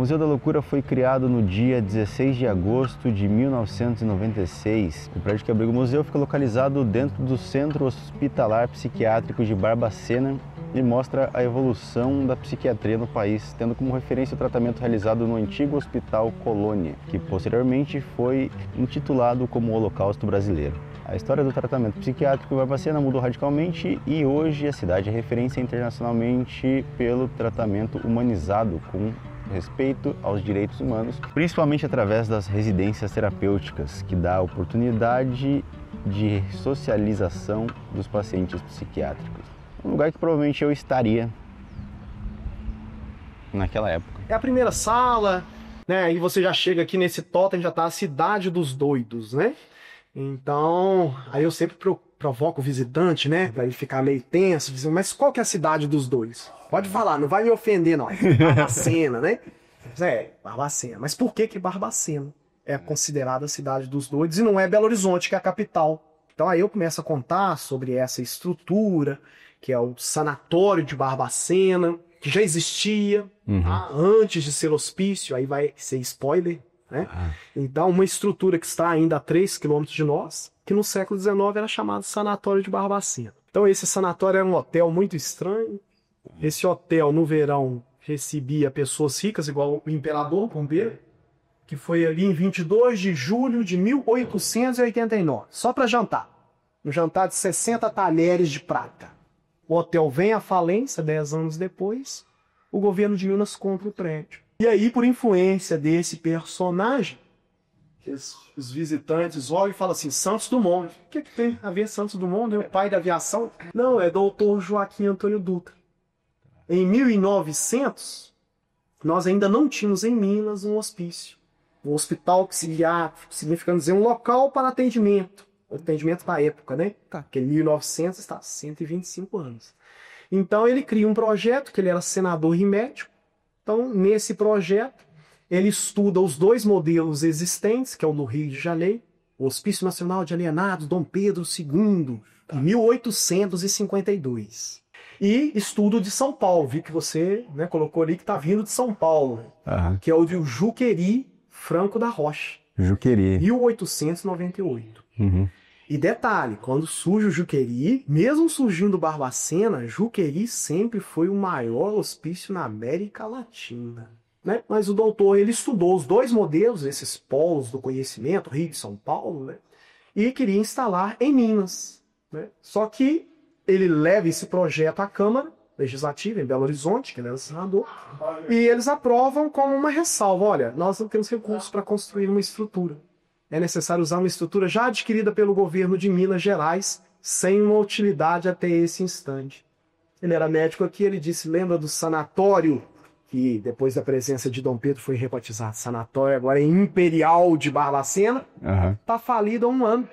Museu da Loucura foi criado no dia 16 de agosto de 1996. O prédio que abriga o museu fica localizado dentro do Centro Hospitalar Psiquiátrico de Barbacena e mostra a evolução da psiquiatria no país, tendo como referência o tratamento realizado no antigo Hospital Colônia, que posteriormente foi intitulado como Holocausto Brasileiro. A história do tratamento psiquiátrico em Barbacena mudou radicalmente e hoje a cidade é referência internacionalmente pelo tratamento humanizado com respeito aos direitos humanos, principalmente através das residências terapêuticas, que dá a oportunidade de socialização dos pacientes psiquiátricos. Um lugar que provavelmente eu estaria naquela época. É a primeira sala, né? E você já chega aqui nesse totem, já tá a Cidade dos Doidos, né? Então, aí eu sempre provoco o visitante, né? Pra ele ficar meio tenso, dizendo, mas qual que é a Cidade dos Doidos? Pode falar, não vai me ofender, não. Barbacena, né? Barbacena. Mas por que Barbacena é considerada a Cidade dos Doidos e não é Belo Horizonte, que é a capital? Então aí eu começo a contar sobre essa estrutura, que é o Sanatório de Barbacena, que já existia tá? Antes de ser hospício, aí vai ser spoiler, né? Então, uma estrutura que está ainda a 3 quilômetros de nós, que no século XIX era chamado Sanatório de Barbacena. Então, esse sanatório era um hotel muito estranho. Esse hotel, no verão, recebia pessoas ricas, igual o Imperador Pompeiro, que foi ali em 22 de julho de 1889, só para jantar. Um jantar de 60 talheres de prata. O hotel vem à falência 10 anos depois, o governo de Minas compra o prédio. E aí, por influência desse personagem, os visitantes olham e falam assim, Santos Dumont. O que tem a ver Santos Dumont, né? O pai da aviação? Não, é doutor Joaquim Antônio Dutra. Em 1900, nós ainda não tínhamos em Minas um hospício. Um hospital psiquiátrico, significando dizer um local para atendimento. Atendimento da época, né? Porque em 1900 está 125 anos. Então ele cria um projeto, que ele era senador e médico. Então, nesse projeto, ele estuda os dois modelos existentes, que é o do Rio de Janeiro, o Hospício Nacional de Alienados, Dom Pedro II, em 1852. E estudo de São Paulo, vi que você colocou ali que está vindo de São Paulo, que é o de Juqueri Franco da Rocha. Juqueri. 1898. E detalhe, quando surge o Juqueri, mesmo surgindo Barbacena, Juqueri sempre foi o maior hospício na América Latina. Né? Mas o doutor, ele estudou os dois modelos, esses polos do conhecimento, Rio e São Paulo, né? E queria instalar em Minas. Né? Só que ele leva esse projeto à Câmara Legislativa, em Belo Horizonte, que ele era senador, e eles aprovam como uma ressalva, olha, nós não temos recursos para construir uma estrutura. É necessário usar uma estrutura já adquirida pelo governo de Minas Gerais, sem uma utilidade até esse instante. Ele era médico aqui, ele disse, lembra do sanatório, que depois da presença de Dom Pedro foi rebatizado sanatório, agora é Imperial de Barbacena, está falido há um ano.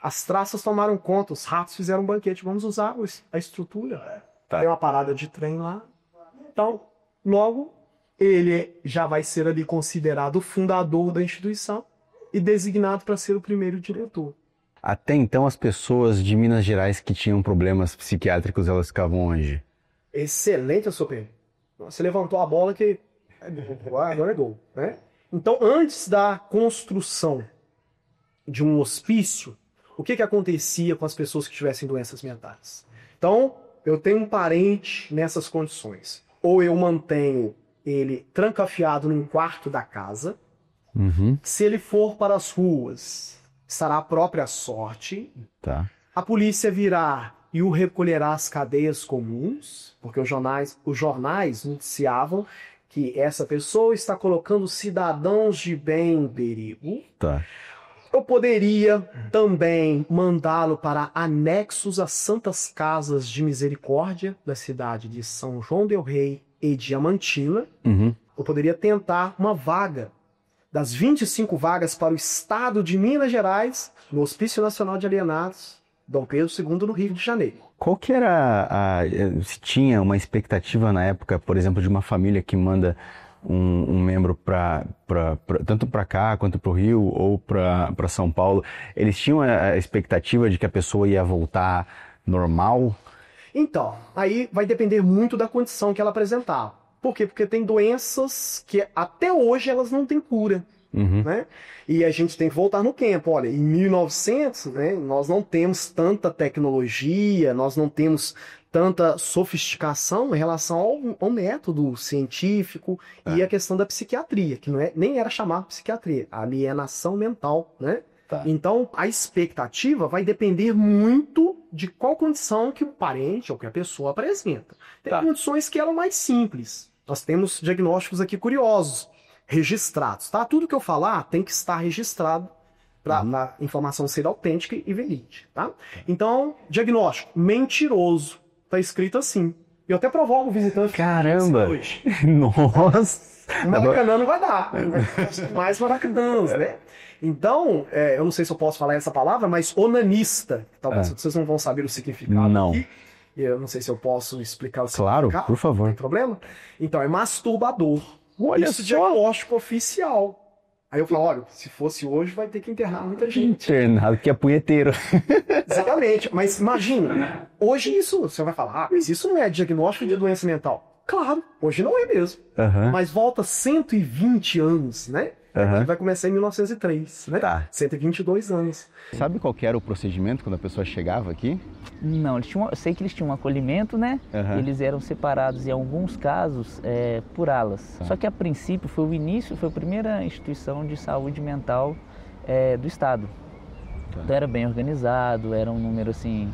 As traças tomaram conta, os ratos fizeram um banquete, vamos usar a estrutura. Tem uma parada de trem lá. Então, logo, ele já vai ser ali considerado o fundador da instituição, e designado para ser o primeiro diretor. Até então, as pessoas de Minas Gerais que tinham problemas psiquiátricos, elas ficavam onde? Excelente a sua pergunta. Você levantou a bola que agora é gol. Né? Então, antes da construção de um hospício, o que acontecia com as pessoas que tivessem doenças mentais? Então, eu tenho um parente nessas condições. Ou eu mantenho ele trancafiado num quarto da casa. Se ele for para as ruas, estará a própria sorte. A polícia virá e o recolherá às cadeias comuns, porque os jornais noticiavam que essa pessoa está colocando cidadãos de bem em perigo. Eu poderia também mandá-lo para anexos às Santas Casas de Misericórdia da cidade de São João del Rei e Diamantina. Eu poderia tentar uma vaga das 25 vagas para o estado de Minas Gerais, no Hospício Nacional de Alienados, Dom Pedro II, no Rio de Janeiro. Qual que era se tinha uma expectativa na época, por exemplo, de uma família que manda um membro tanto para cá, quanto para o Rio, ou para São Paulo, eles tinham a expectativa de que a pessoa ia voltar normal? Então, aí vai depender muito da condição que ela apresentava. Por quê? Porque tem doenças que até hoje elas não têm cura. Né? E a gente tem que voltar no tempo. Olha, em 1900, né, nós não temos tanta tecnologia, nós não temos tanta sofisticação em relação ao método científico e a questão da psiquiatria, que não é, nem era chamada psiquiatria, alienação mental, né? Tá. Então, a expectativa vai depender muito de qual condição que o parente ou que a pessoa apresenta. Tem condições que eram mais simples. Nós temos diagnósticos aqui curiosos, registrados, tá? Tudo que eu falar tem que estar registrado para a informação ser autêntica e verídica, tá? Então, diagnóstico mentiroso, tá escrito assim. Eu até provoco o visitante. Caramba! Hoje. Nossa! Maracanã não vai dar. Mais maracanãs, né? Então, eu não sei se eu posso falar essa palavra, mas onanista. Talvez vocês não vão saber o significado. Não. Aqui. Eu não sei se eu posso explicar o significado. Claro, por favor. Não tem problema? Então, é masturbador. Olha Isso só. diagnóstico oficial. Aí eu falo, olha, se fosse hoje vai ter que internar muita gente. Internado que é punheteiro. Exatamente. Mas imagina, hoje isso, você vai falar, mas isso não é diagnóstico de doença mental. Claro, hoje não é mesmo. Mas volta 120 anos, né? Que vai começar em 1903, né? 122 anos. Sabe qual que era o procedimento quando a pessoa chegava aqui? Não, eu sei que eles tinham um acolhimento, né? Eles eram separados em alguns casos por alas. Só que a princípio foi o início, foi a primeira instituição de saúde mental do estado. Então era bem organizado, era um número assim,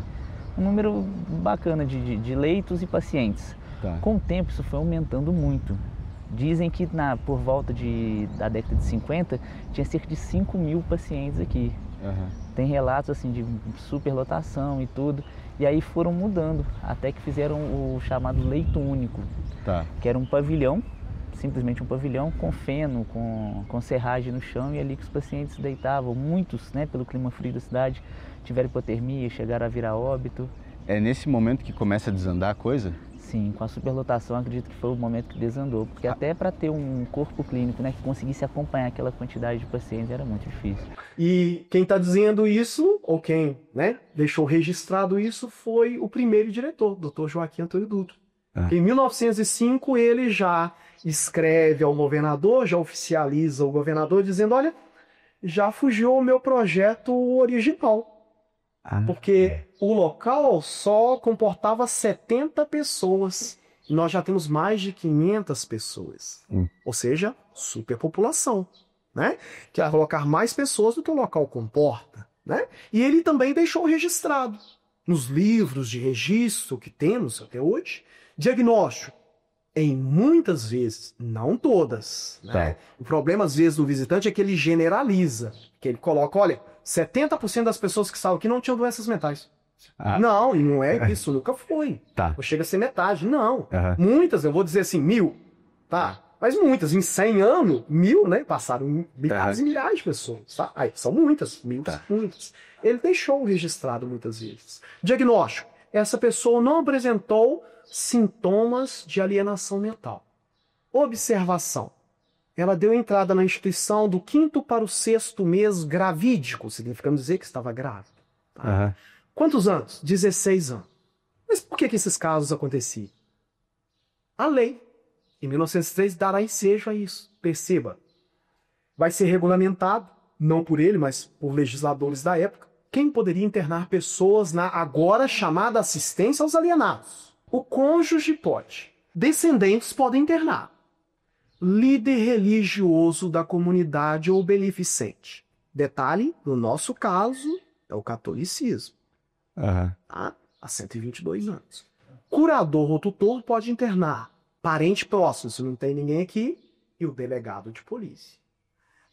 um número bacana de leitos e pacientes. Com o tempo isso foi aumentando muito. Dizem que por volta da década de 50 tinha cerca de 5 mil pacientes aqui. Tem relatos assim de superlotação e tudo. E aí foram mudando, até que fizeram o chamado leito único, que era um pavilhão, simplesmente um pavilhão com feno, com serragem no chão, e ali que os pacientes deitavam. Muitos, né, pelo clima frio da cidade, tiveram hipotermia, chegaram a virar óbito. É nesse momento que começa a desandar a coisa? Sim, com a superlotação acredito que foi o momento que desandou, porque até para ter um corpo clínico, né, que conseguisse acompanhar aquela quantidade de pacientes era muito difícil. E quem está dizendo isso, ou quem, né, deixou registrado isso, foi o primeiro diretor, Dr. Joaquim Antônio Dutra. Em 1905 ele já escreve ao governador, já oficializa o governador dizendo, olha, já fugiu o meu projeto original. Porque o local só comportava 70 pessoas. E nós já temos mais de 500 pessoas. Ou seja, superpopulação. Né? Que é colocar mais pessoas do que o local comporta. Né? E ele também deixou registrado nos livros de registro que temos até hoje, diagnóstico. Em muitas vezes, não todas. Né? O problema, às vezes, do visitante é que ele generaliza. Que ele coloca, olha, 70% das pessoas que estavam aqui não tinham doenças mentais. Não, e não é isso, nunca foi. Ou chega a ser metade, não. Muitas, eu vou dizer assim, 1000. Mas muitas, em 100 anos, 1000, né? Passaram milhares e milhares de pessoas. Aí, são muitas, muitas. Ele deixou registrado muitas vezes. Diagnóstico. Essa pessoa não apresentou sintomas de alienação mental. Observação. Ela deu entrada na instituição do 5º para o 6º mês gravídico, significando dizer que estava grávida. Quantos anos? 16 anos. Mas por que esses casos aconteciam? A lei, em 1903, dará ensejo a isso. Perceba, vai ser regulamentado, não por ele, mas por legisladores da época, quem poderia internar pessoas na agora chamada assistência aos alienados. O cônjuge pode. Descendentes podem internar. Líder religioso da comunidade ou beneficente. Detalhe, no nosso caso, é o catolicismo. Há 122 anos. Curador ou tutor pode internar. Parente próximo, se não tem ninguém aqui, e o delegado de polícia.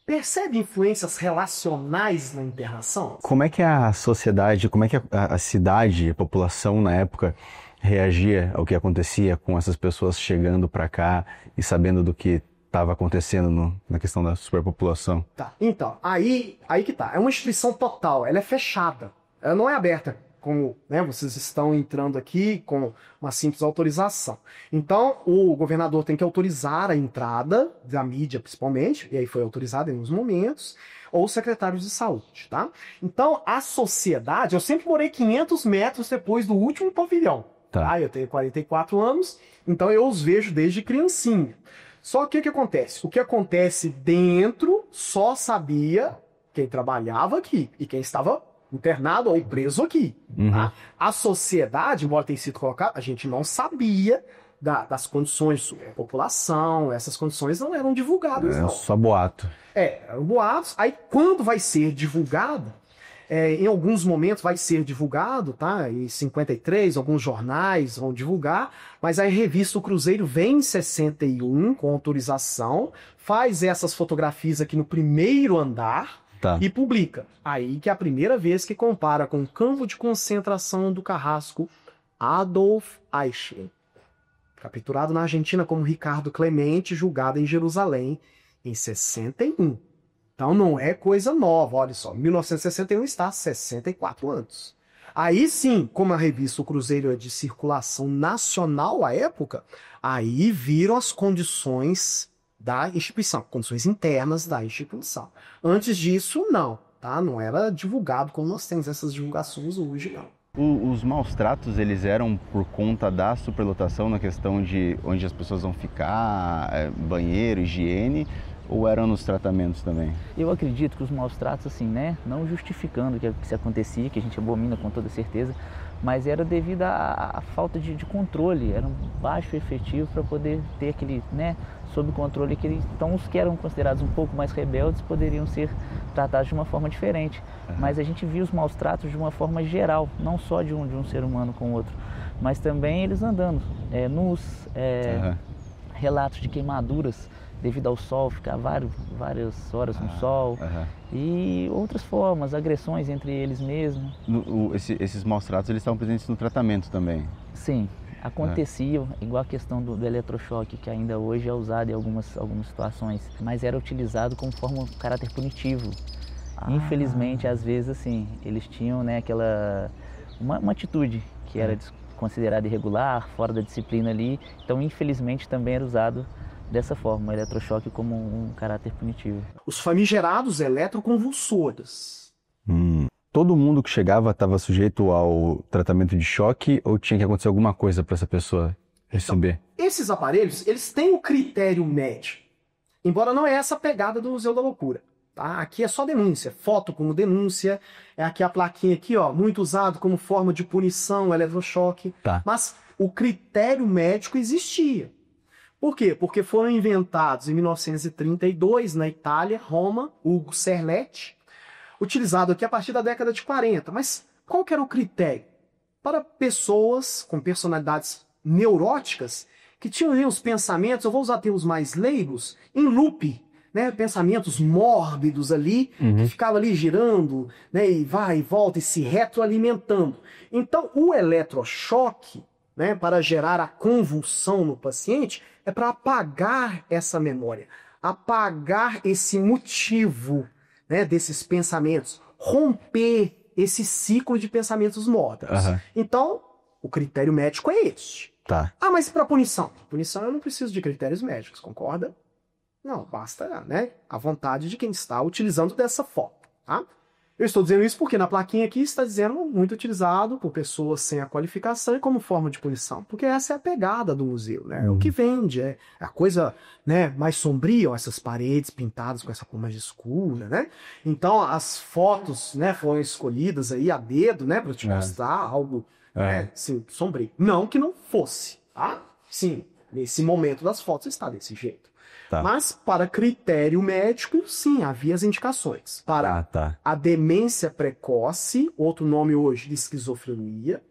Percebe influências relacionais na internação? Como é que a sociedade, como é que a cidade, a população na época reagia ao que acontecia com essas pessoas chegando para cá e sabendo do que estava acontecendo na questão da superpopulação? Então, aí que tá. É uma instituição total, ela é fechada. Ela não é aberta, como, né, vocês estão entrando aqui com uma simples autorização. Então, o governador tem que autorizar a entrada da mídia, principalmente, e aí foi autorizado em uns momentos, ou secretários de saúde, tá? Então, a sociedade, eu sempre morei 500 metros depois do último pavilhão. Tá. Eu tenho 44 anos, então eu os vejo desde criancinha. Só que o que acontece? O que acontece dentro só sabia quem trabalhava aqui e quem estava internado ou preso aqui. Tá? A sociedade, embora tenha sido colocada, a gente não sabia das condições de superpopulação, essas condições não eram divulgadas. Não. Só boato. Eram boatos. Aí quando vai ser divulgado, em alguns momentos vai ser divulgado, tá? Em 53, alguns jornais vão divulgar, mas a revista O Cruzeiro vem em 61 com autorização, faz essas fotografias aqui no primeiro andar e publica. Aí que é a primeira vez que compara com o campo de concentração do carrasco Adolf Eichmann, capturado na Argentina como Ricardo Clemente, julgado em Jerusalém em 61. Então não é coisa nova, olha só, 1961 está há 64 anos. Aí sim, como a revista O Cruzeiro é de circulação nacional à época, aí viram as condições da instituição, condições internas da instituição. Antes disso, não, tá? Não era divulgado como nós temos essas divulgações hoje, não. Os maus tratos, eles eram por conta da superlotação na questão de onde as pessoas vão ficar, banheiro, higiene, ou eram nos tratamentos também? Eu acredito que os maus tratos, assim, né, não justificando que isso acontecia, que a gente abomina com toda certeza, mas era devido à falta de controle, era um baixo efetivo para poder ter aquele, né, sob controle. Então os que eram considerados um pouco mais rebeldes poderiam ser tratados de uma forma diferente. Mas a gente via os maus tratos de uma forma geral, não só de um ser humano com o outro, mas também eles andando nus, relatos de queimaduras devido ao sol, ficar várias horas no sol, e outras formas, agressões entre eles mesmos. Esses maus tratos, eles estavam presentes no tratamento também? Sim, aconteciam, igual a questão do eletrochoque, que ainda hoje é usado em algumas situações, mas era utilizado como forma de caráter punitivo. Infelizmente, às vezes, assim, eles tinham, né, uma atitude que era considerada irregular, fora da disciplina ali, então infelizmente também era usado dessa forma, o eletrochoque como um caráter punitivo. Os famigerados eletroconvulsores. Todo mundo que chegava estava sujeito ao tratamento de choque ou tinha que acontecer alguma coisa para essa pessoa receber? Então, esses aparelhos, eles têm o critério médico, embora não é essa pegada do Museu da Loucura. Tá? Aqui é só denúncia, foto como denúncia, é aqui a plaquinha aqui, ó, muito usado como forma de punição, eletrochoque, mas o critério médico existia. Por quê? Porque foram inventados em 1932, na Itália, Roma, Ugo Serletti, utilizado aqui a partir da década de 40. Mas qual que era o critério? Para pessoas com personalidades neuróticas que tinham os pensamentos, eu vou usar termos mais leigos, em loop, né? Pensamentos mórbidos ali, que ficavam ali girando, né? E vai e volta e se retroalimentando. Então, o eletrochoque, né, para gerar a convulsão no paciente, é para apagar essa memória, apagar esse motivo, né, desses pensamentos, romper esse ciclo de pensamentos mórbidos. Então, o critério médico é este. Mas para punição? Punição eu não preciso de critérios médicos, concorda? Não, basta, né, a vontade de quem está utilizando dessa forma, tá? Eu estou dizendo isso porque na plaquinha aqui está dizendo muito utilizado por pessoas sem a qualificação e como forma de punição, porque essa é a pegada do museu, né? É o que vende, é a coisa, né, mais sombria, ó, essas paredes pintadas com essa cor mais escura, né? Então as fotos, né, foram escolhidas aí a dedo, né, para te mostrar algo, né, assim, sombrio. Não que não fosse, tá? Sim, nesse momento das fotos está desse jeito. Mas para critério médico, sim, havia as indicações. Para a demência precoce, outro nome hoje de esquizofrenia,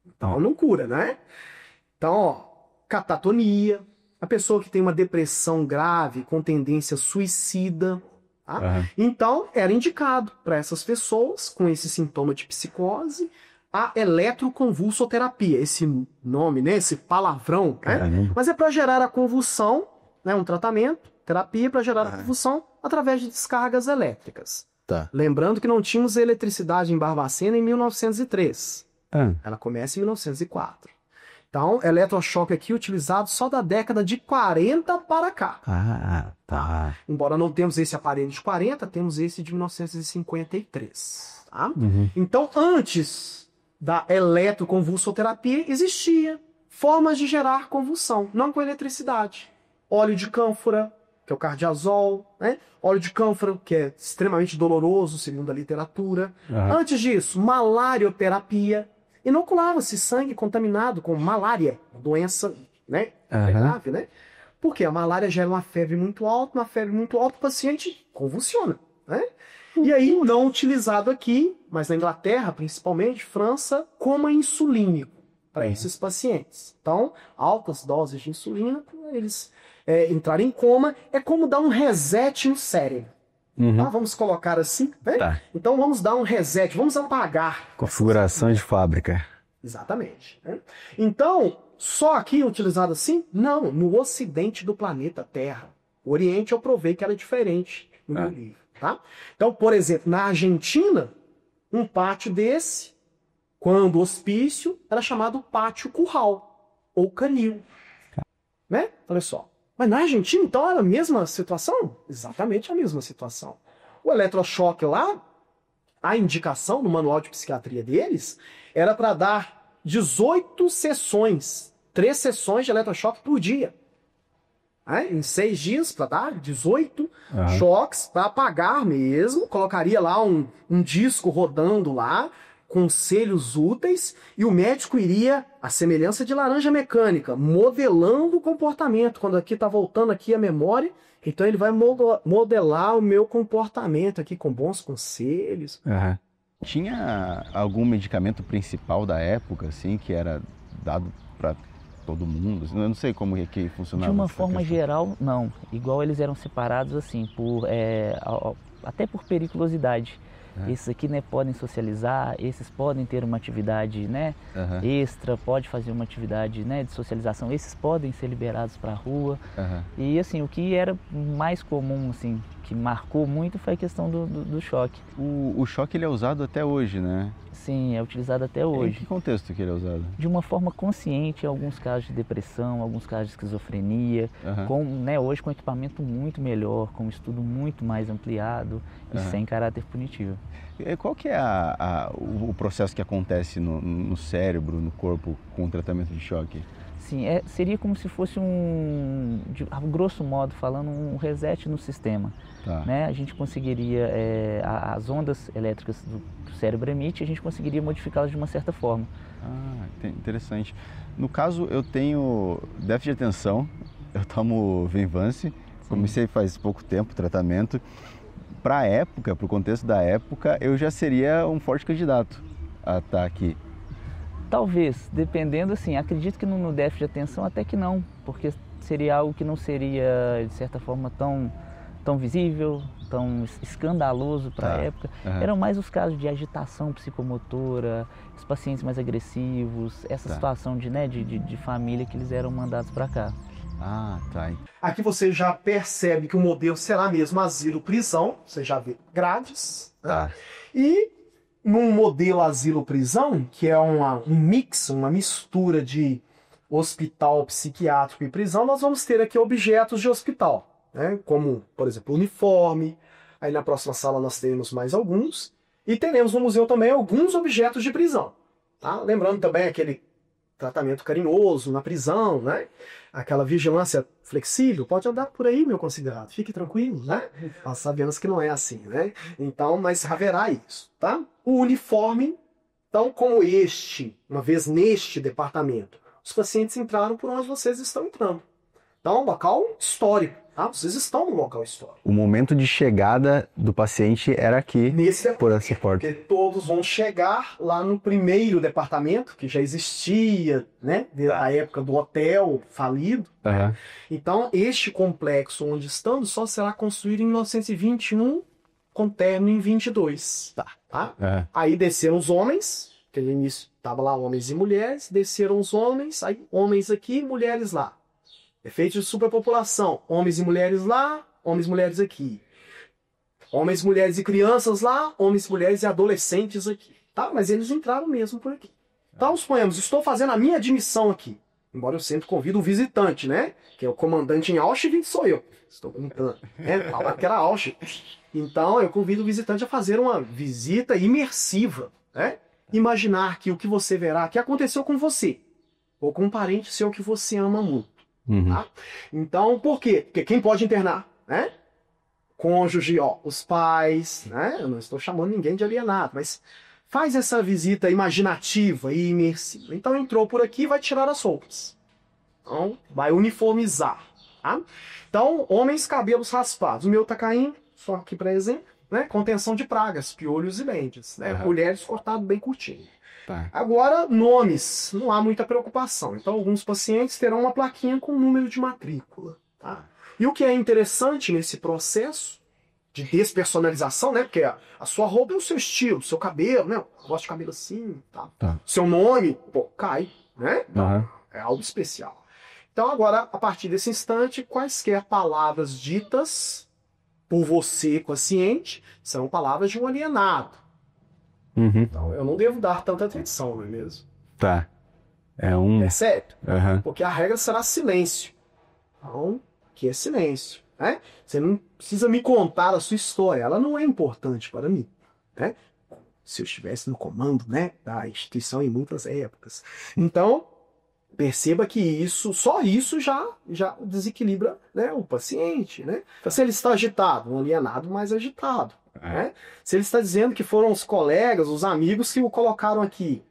então não cura, né? Então, ó, catatonia, a pessoa que tem uma depressão grave com tendência suicida, então era indicado para essas pessoas com esse sintoma de psicose a eletroconvulsoterapia, esse nome, né? Esse palavrão, né? Mas é para gerar a convulsão, né, um tratamento, terapia para gerar a convulsão através de descargas elétricas. Lembrando que não tínhamos eletricidade em Barbacena em 1903. Ela começa em 1904. Então, eletrochoque aqui utilizado só da década de 40 para cá. Embora não temos esse aparelho de 40, temos esse de 1953. Então, antes da eletroconvulsoterapia, existia formas de gerar convulsão, não com eletricidade. Óleo de cânfora, que é o cardiazol, né? Óleo de cânfora, que é extremamente doloroso, segundo a literatura. Antes disso, malarioterapia. Inoculava-se sangue contaminado com malária, doença, né? Grave, né? Porque a malária gera uma febre muito alta, o paciente convulsiona, né? E aí, não utilizado aqui, mas na Inglaterra, principalmente, França, como insulínico para esses pacientes. Então, altas doses de insulina, eles entrarem em coma, é como dar um reset no cérebro. Tá? Vamos colocar assim, né? Tá. Então, vamos dar um reset, vamos apagar. Configuração de fábrica. Exatamente. Né? Então, só aqui utilizado assim? Não, no ocidente do planeta Terra. O Oriente eu provei que era diferente no meu livro. Tá? Então, por exemplo, na Argentina, um pátio desse, quando hospício, era chamado pátio curral, ou canil. Né? Olha só. Mas na Argentina, então, era a mesma situação? Exatamente a mesma situação. O eletrochoque lá, a indicação no manual de psiquiatria deles, era para dar 18 sessões, 3 sessões de eletrochoque por dia. Em 6 dias, para dar 18 choques, para apagar mesmo, colocaria lá um disco rodando lá, conselhos úteis, e o médico iria, à semelhança de laranja mecânica, modelando o comportamento. Quando aqui está voltando aqui a memória, então ele vai modelar o meu comportamento aqui com bons conselhos. Tinha algum medicamento principal da época, assim, que era dado para todo mundo? Eu não sei como é que funcionava. De uma forma geral, não. Igual eles eram separados, assim, até por periculosidade. Esses aqui, né, podem socializar, esses podem ter uma atividade, né, extra, pode fazer uma atividade, né, de socialização, esses podem ser liberados para a rua. E assim, o que era mais comum, assim, que marcou muito foi a questão do choque. O choque ele é usado até hoje, né? Sim, é utilizado até hoje. Em que contexto que ele é usado? De uma forma consciente, em alguns casos de depressão, alguns casos de esquizofrenia, né, hoje com equipamento muito melhor, com um estudo muito mais ampliado e sem caráter punitivo. Qual que é o processo que acontece no cérebro, no corpo, com o tratamento de choque? Sim, seria como se fosse a grosso modo falando, um reset no sistema. Né? A gente conseguiria, as ondas elétricas do cérebro emite, a gente conseguiria modificá-las de uma certa forma. Interessante. No caso, eu tenho déficit de atenção, eu tomo Venvance, comecei faz pouco tempo o tratamento. Para a época, para o contexto da época, eu já seria um forte candidato a estar aqui. Talvez, dependendo, assim, acredito que no déficit de atenção até que não, porque seria algo que não seria, de certa forma, tão visível, tão escandaloso para a época. Eram mais os casos de agitação psicomotora, os pacientes mais agressivos, essa situação de família que eles eram mandados para cá. Aqui você já percebe que o modelo será mesmo asilo-prisão, você já vê grades. E num modelo asilo-prisão, que é um mix, uma mistura de hospital psiquiátrico e prisão, nós vamos ter aqui objetos de hospital, né? Como, por exemplo, uniforme. Aí na próxima sala nós teremos mais alguns. E teremos no museu também alguns objetos de prisão. Lembrando também aquele tratamento carinhoso na prisão, né? Aquela vigilância flexível, pode andar por aí, meu considerado, fique tranquilo, né? Nós sabemos que não é assim, né? Então, mas haverá isso, tá? O uniforme, então, como uma vez neste departamento, os pacientes entraram por onde vocês estão entrando. Então, local histórico, tá? Vocês estão no local histórico. O momento de chegada do paciente era aqui, por essa porta. Porque todos vão chegar lá no primeiro departamento, que já existia, né? Da época do hotel falido. Então, este complexo onde estamos só será construído em 1921, com término em 22. Aí desceram os homens, que no início estava lá homens e mulheres, desceram os homens, aí homens aqui, mulheres lá. Efeito de superpopulação, homens e mulheres lá, homens e mulheres aqui. Homens, mulheres e crianças lá, homens, mulheres e adolescentes aqui. Mas eles entraram mesmo por aqui. Então, suponhamos, estou fazendo a minha admissão aqui. Embora eu sempre convido o visitante, né? Que é o comandante em Auschwitz, sou eu. Estou brincando. Falaram que era Auschwitz. Então, eu convido o visitante a fazer uma visita imersiva, né? imaginar que o que você verá que aconteceu com você, ou com um parente seu que você ama muito. Tá? Então, por quê? Porque quem pode internar? Né? Cônjuge, ó, os pais, né? Eu não estou chamando ninguém de alienado, mas faz essa visita imaginativa e imersiva. Então entrou por aqui e vai tirar as roupas. Então, vai uniformizar. Tá? Então, homens, cabelos raspados. O meu tá caindo, só aqui para exemplo, né? Contenção de pragas, piolhos e dentes. Né? Mulheres cortado bem curtinho. Tá. Agora, nomes. Não há muita preocupação. Então, alguns pacientes terão uma plaquinha com número de matrícula. Tá? E o que é interessante nesse processo de despersonalização, né? Porque a sua roupa é o seu estilo, o seu cabelo, né? Eu gosto de cabelo assim, tá? Seu nome, pô, cai, né? É algo especial. Então, agora, a partir desse instante, quaisquer palavras ditas por você, paciente, são palavras de um alienado. Então, eu não devo dar tanta atenção, não é mesmo? Tá. É sério? Porque a regra será silêncio. Então, que é silêncio. Né? Você não precisa me contar a sua história. Ela não é importante para mim. Né? Se eu estivesse no comando, né, da instituição em muitas épocas. Então, perceba que só isso já desequilibra, né, o paciente. Né? Então, se ele está agitado, um alienado mais agitado. Né? Se ele está dizendo que foram os colegas, os amigos que o colocaram aqui.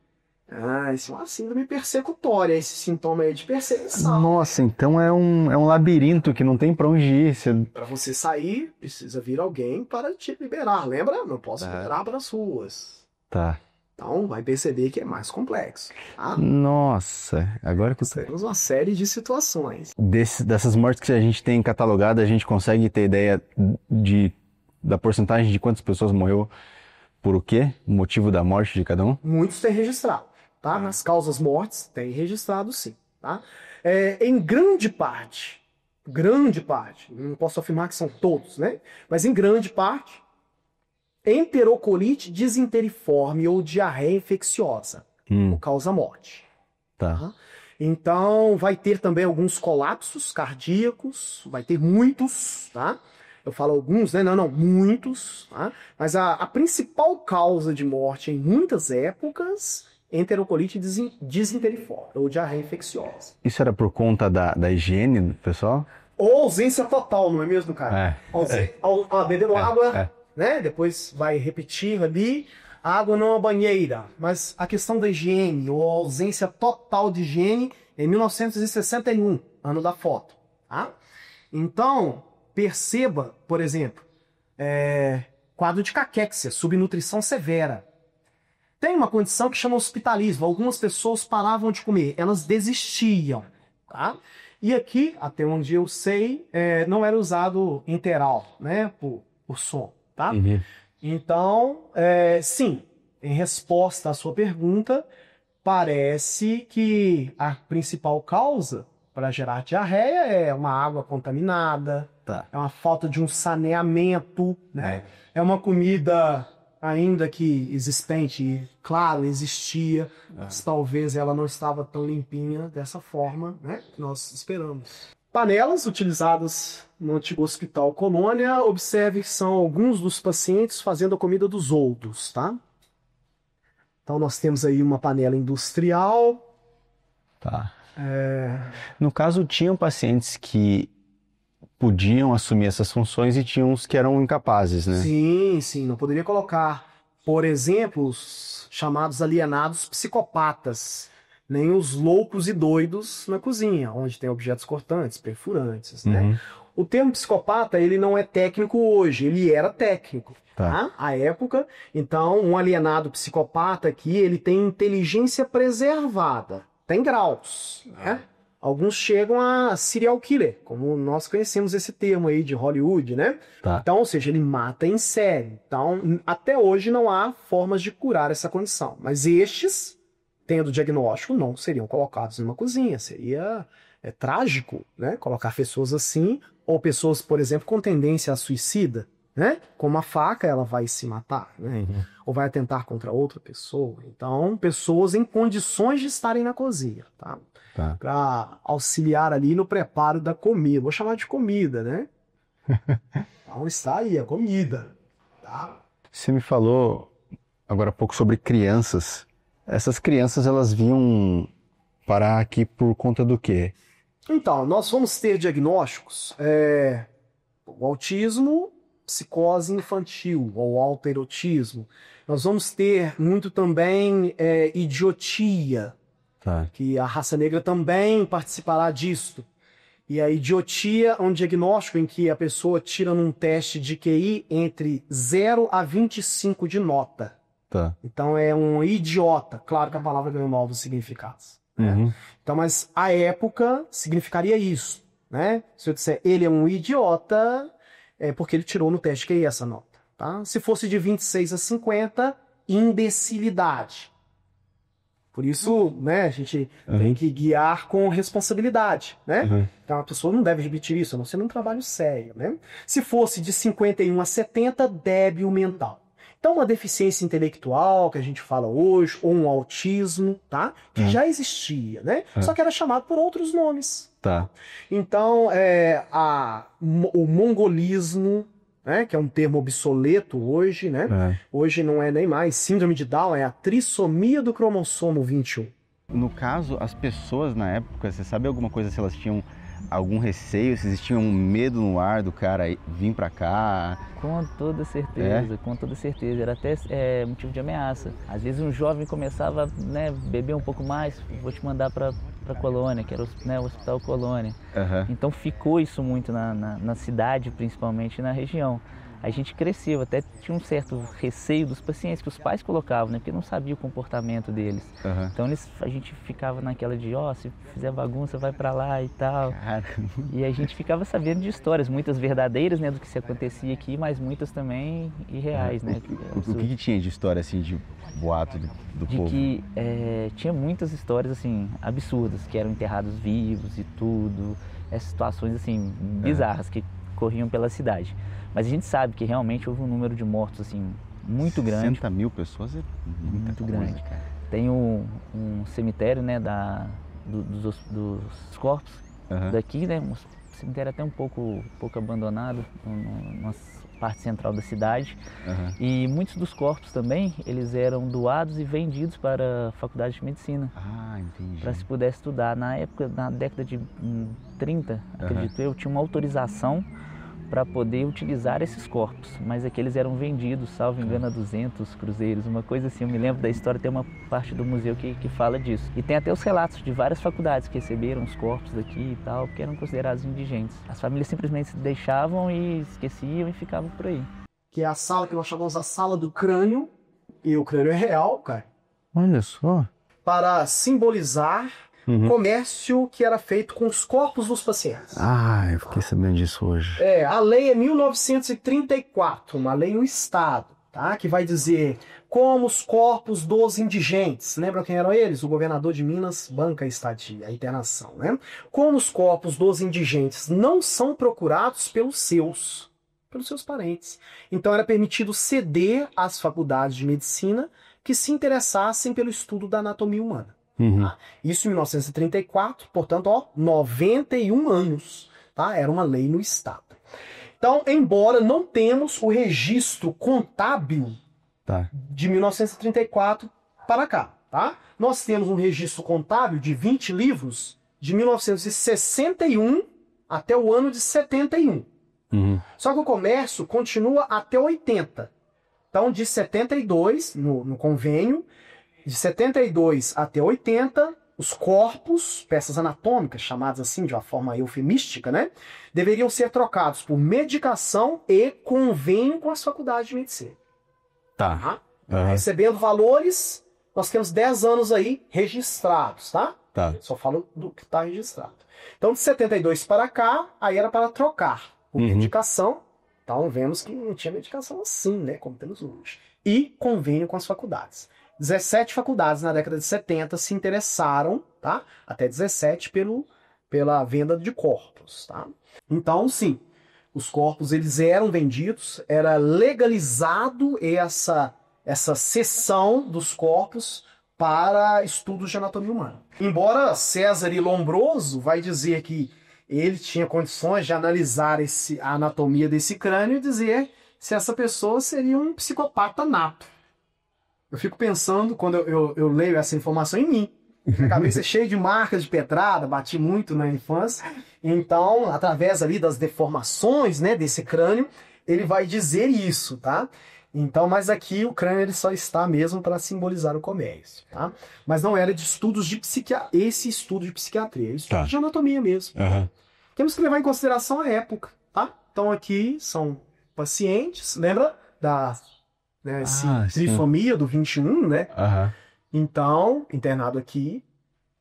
Isso é uma síndrome persecutória, esse sintoma aí de perseguição. Nossa, então é um labirinto que não tem pra onde ir. Para você sair, precisa vir alguém para te liberar. Lembra? Não posso liberar para as ruas. Tá. Então vai perceber que é mais complexo. Tá? Nossa, agora que temos uma série de situações. Dessas mortes que a gente tem catalogado, a gente consegue ter ideia da porcentagem de quantas pessoas morreu por o quê? O motivo da morte de cada um? Muitos têm registrado. Tá? Nas causas mortes, tem registrado sim. Tá? Em grande parte, não posso afirmar que são todos, né? Mas em grande parte, enterocolite desenteriforme ou diarreia infecciosa causa morte. Tá? Então, vai ter também alguns colapsos cardíacos, vai ter muitos, tá? Eu falo alguns, né? Não, muitos. Tá? Mas a principal causa de morte em muitas épocas, enterocolite desenteriforme, ou diarreia infecciosa. Isso era por conta da higiene do pessoal? Ou ausência total, não é mesmo, cara? Bebendo água, né? Depois vai repetir ali, água numa banheira. Mas a questão da higiene, ou ausência total de higiene, em 1961, ano da foto. Tá? Então, perceba, por exemplo, quadro de caquexia, subnutrição severa. Tem uma condição que chama hospitalismo. Algumas pessoas paravam de comer, elas desistiam. Tá? E aqui, até onde eu sei, não era usado interal, né, por som. Tá? Então, sim, em resposta à sua pergunta, parece que a principal causa para gerar diarreia é uma água contaminada, é uma falta de um saneamento, né? É uma comida ainda que existente, claro, existia, mas talvez ela não estava tão limpinha dessa forma, né, que nós esperamos. Panelas utilizadas no antigo Hospital Colônia, observe que são alguns dos pacientes fazendo a comida dos outros, tá? Então nós temos aí uma panela industrial. Tá. No caso, tinham pacientes que podiam assumir essas funções e tinham uns que eram incapazes, né? Sim, não poderia colocar, por exemplo, os chamados alienados psicopatas, nem os loucos e doidos na cozinha, onde tem objetos cortantes, perfurantes, né? O termo psicopata, ele não é técnico hoje, ele era técnico, tá? À época. Então, um alienado psicopata aqui, ele tem inteligência preservada, tem graus, né? Alguns chegam a serial killer, como nós conhecemos esse termo aí de Hollywood, né? Então, ou seja, ele mata em série. Então, até hoje não há formas de curar essa condição. Mas estes, tendo diagnóstico, não seriam colocados numa cozinha. Seria trágico, né? Colocar pessoas assim, ou pessoas, por exemplo, com tendência a suicida, né? Com uma faca ela vai se matar, né? Ou vai atentar contra outra pessoa. Então, pessoas em condições de estarem na cozinha, tá? Para auxiliar ali no preparo da comida. Vou chamar de comida, né? Então está aí a comida. Tá? Você me falou agora há pouco sobre crianças Essas crianças, elas vinham parar aqui por conta do quê? Então, nós vamos ter diagnósticos, o autismo, psicose infantil ou autoerotismo. Nós vamos ter muito também idiotia, que a raça negra também participará disso. E a idiotia é um diagnóstico em que a pessoa tira num teste de QI entre 0 a 25 de nota. Tá. Então é um idiota. Claro que a palavra ganhou novos significados. Né? Então, mas a época significaria isso. Né? Se eu disser ele é um idiota, é porque ele tirou no teste QI essa nota. Tá? Se fosse de 26 a 50, imbecilidade. Por isso, né, a gente tem que guiar com responsabilidade, né? Então a pessoa não deve repetir isso, a não ser num trabalho sério, né? Se fosse de 51 a 70, débil mental. Então uma deficiência intelectual, que a gente fala hoje, ou um autismo, tá? Que já existia, né? Só que era chamado por outros nomes. Tá. Então, o mongolismo, né, que é um termo obsoleto hoje, né? Hoje não é nem mais síndrome de Down, é a trissomia do cromossomo 21. No caso, as pessoas na época, você sabe alguma coisa se elas tinham algum receio, se existia um medo no ar do cara vir pra cá? Com toda certeza, com toda certeza. Era até motivo de ameaça. Às vezes um jovem começava, né, beber um pouco mais, vou te mandar pra colônia, que era o Hospital Colônia. Então ficou isso muito na cidade, principalmente, e na região. A gente cresceu, até tinha um certo receio dos pacientes que os pais colocavam, né? Porque não sabia o comportamento deles. Então a gente ficava naquela de, se fizer bagunça vai pra lá e tal. E a gente ficava sabendo de histórias, muitas verdadeiras, né, do que se acontecia aqui, mas muitas também irreais, né? O que tinha de história, assim, de boato do povo? De que tinha muitas histórias, assim, absurdas, que eram enterrados vivos e tudo. Essas situações, assim, bizarras que corriam pela cidade. Mas a gente sabe que realmente houve um número de mortos, assim, muito grande. 60 mil pessoas é muito grande, cara. Tem um cemitério, né, dos corpos daqui, né, um cemitério até um pouco abandonado, numa parte central da cidade. E muitos dos corpos também, eles eram doados e vendidos para a faculdade de medicina. Entendi. Para se pudesse estudar. Na época, na década de 30, acredito eu, tinha uma autorização para poder utilizar esses corpos, mas aqueles eram vendidos, salvo engano, a 200 cruzeiros, uma coisa assim. Eu me lembro da história, tem uma parte do museu que fala disso. E tem até os relatos de várias faculdades que receberam os corpos daqui e tal, porque eram considerados indigentes. As famílias simplesmente deixavam e esqueciam e ficavam por aí. Que é a sala que nós chamamos a sala do crânio, e o crânio é real, cara. Olha só. Para simbolizar comércio que era feito com os corpos dos pacientes. Eu fiquei sabendo disso hoje. A lei é 1934, uma lei no Estado, tá? Que vai dizer como os corpos dos indigentes, lembram quem eram eles? O governador de Minas banca a estadia, a internação, né? Como os corpos dos indigentes não são procurados pelos seus parentes. Então era permitido ceder às faculdades de medicina que se interessassem pelo estudo da anatomia humana. Tá? Isso em 1934, portanto, 91 anos. Tá? Era uma lei no Estado. Então, embora não temos o registro contábil de 1934 para cá, tá? Nós temos um registro contábil de 20 livros de 1961 até o ano de 71. Só que o comércio continua até 80. Então, de 72, no convênio, de 72 até 80, os corpos, peças anatômicas, chamadas assim de uma forma eufemística, né, deveriam ser trocados por medicação e convênio com as faculdades de medicina. Recebendo valores, nós temos 10 anos aí registrados, tá? Só falo do que está registrado. Então, de 72 para cá, aí era para trocar por medicação. Então, vemos que não tinha medicação assim, né, como temos hoje. E convênio com as faculdades. 17 faculdades na década de 70 se interessaram, tá? Até 17 pela venda de corpos, tá? Então, sim, os corpos eles eram vendidos, era legalizado essa cessão dos corpos para estudos de anatomia humana. Embora César e Lombroso vai dizer que ele tinha condições de analisar a anatomia desse crânio e dizer se essa pessoa seria um psicopata nato. Eu fico pensando, quando eu leio essa informação, em mim. Minha cabeça é cheia de marcas de pedrada, bati muito na infância. Então, através ali das deformações, né, desse crânio, ele vai dizer isso, tá? Então, mas aqui o crânio ele só está mesmo para simbolizar o comércio, tá? Mas não era de estudos de psiquiatria, esse estudo de psiquiatria, estudo de anatomia mesmo. Temos que levar em consideração a época, tá? Então aqui são pacientes, lembra da trifomia do 21, né? Então, internado aqui.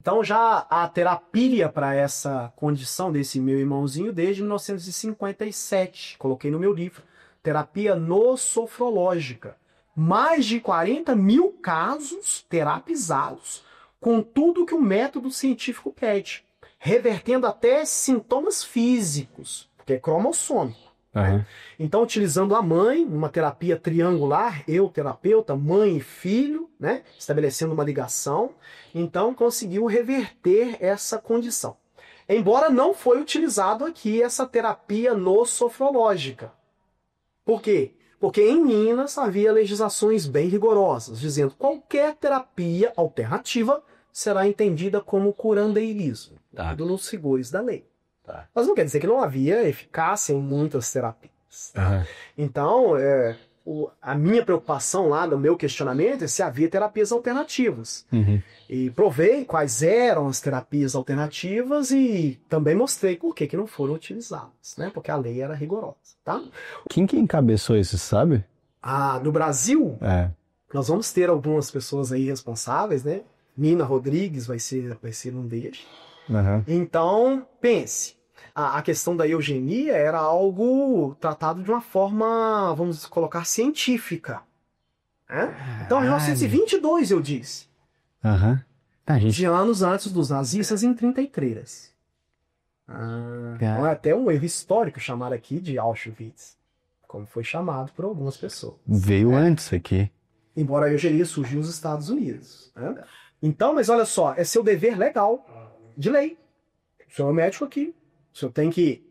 Então já a terapia para essa condição desse meu irmãozinho desde 1957, coloquei no meu livro, terapia nosofrológica. Mais de 40 mil casos terapizados, com tudo que o método científico pede, revertendo até sintomas físicos, porque é cromossômico. Então, utilizando a mãe, uma terapia triangular, eu, terapeuta, mãe e filho, né, estabelecendo uma ligação, então conseguiu reverter essa condição. Embora não foi utilizado aqui essa terapia nosofrológica. Por quê? Porque em Minas havia legislações bem rigorosas, dizendo que qualquer terapia alternativa será entendida como curandeirismo, tudo nos rigores da lei. Mas não quer dizer que não havia eficácia em muitas terapias. Então, a minha preocupação lá, do meu questionamento, é se havia terapias alternativas. E provei quais eram as terapias alternativas e também mostrei por que não foram utilizadas, né? Porque a lei era rigorosa, tá? Quem que encabeçou isso, sabe? No Brasil, nós vamos ter algumas pessoas aí responsáveis, né? Nina Rodrigues vai ser um deles. Então, pense. A questão da eugenia era algo tratado de uma forma, vamos colocar, científica. Então, em 1922, eu disse. De anos antes dos nazistas, em 33. Então, é até um erro histórico chamar aqui de Auschwitz, como foi chamado por algumas pessoas. Veio antes aqui. Embora a eugenia surgiu nos Estados Unidos. Então, mas olha só, é seu dever legal, de lei. O senhor é médico aqui. O senhor tem que,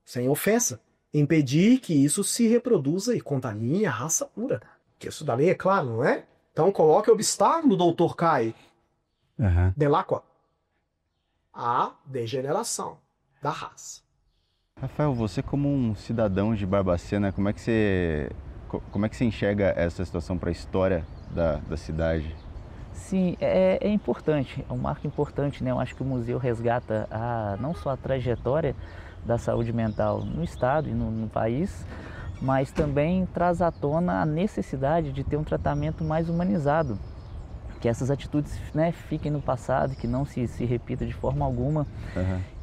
sem ofensa, impedir que isso se reproduza e contamine a raça pura. Que isso da lei é claro, não é? Então coloque o obstáculo, doutor Caio. Delacqua. A degeneração da raça. Rafael, você como um cidadão de Barbacena, como é que você enxerga essa situação para a história da cidade? Sim, é importante, é um marco importante, né? Eu acho que o museu resgata não só a trajetória da saúde mental no estado e no país, mas também traz à tona a necessidade de ter um tratamento mais humanizado, que essas atitudes, né, fiquem no passado, que não se repita de forma alguma.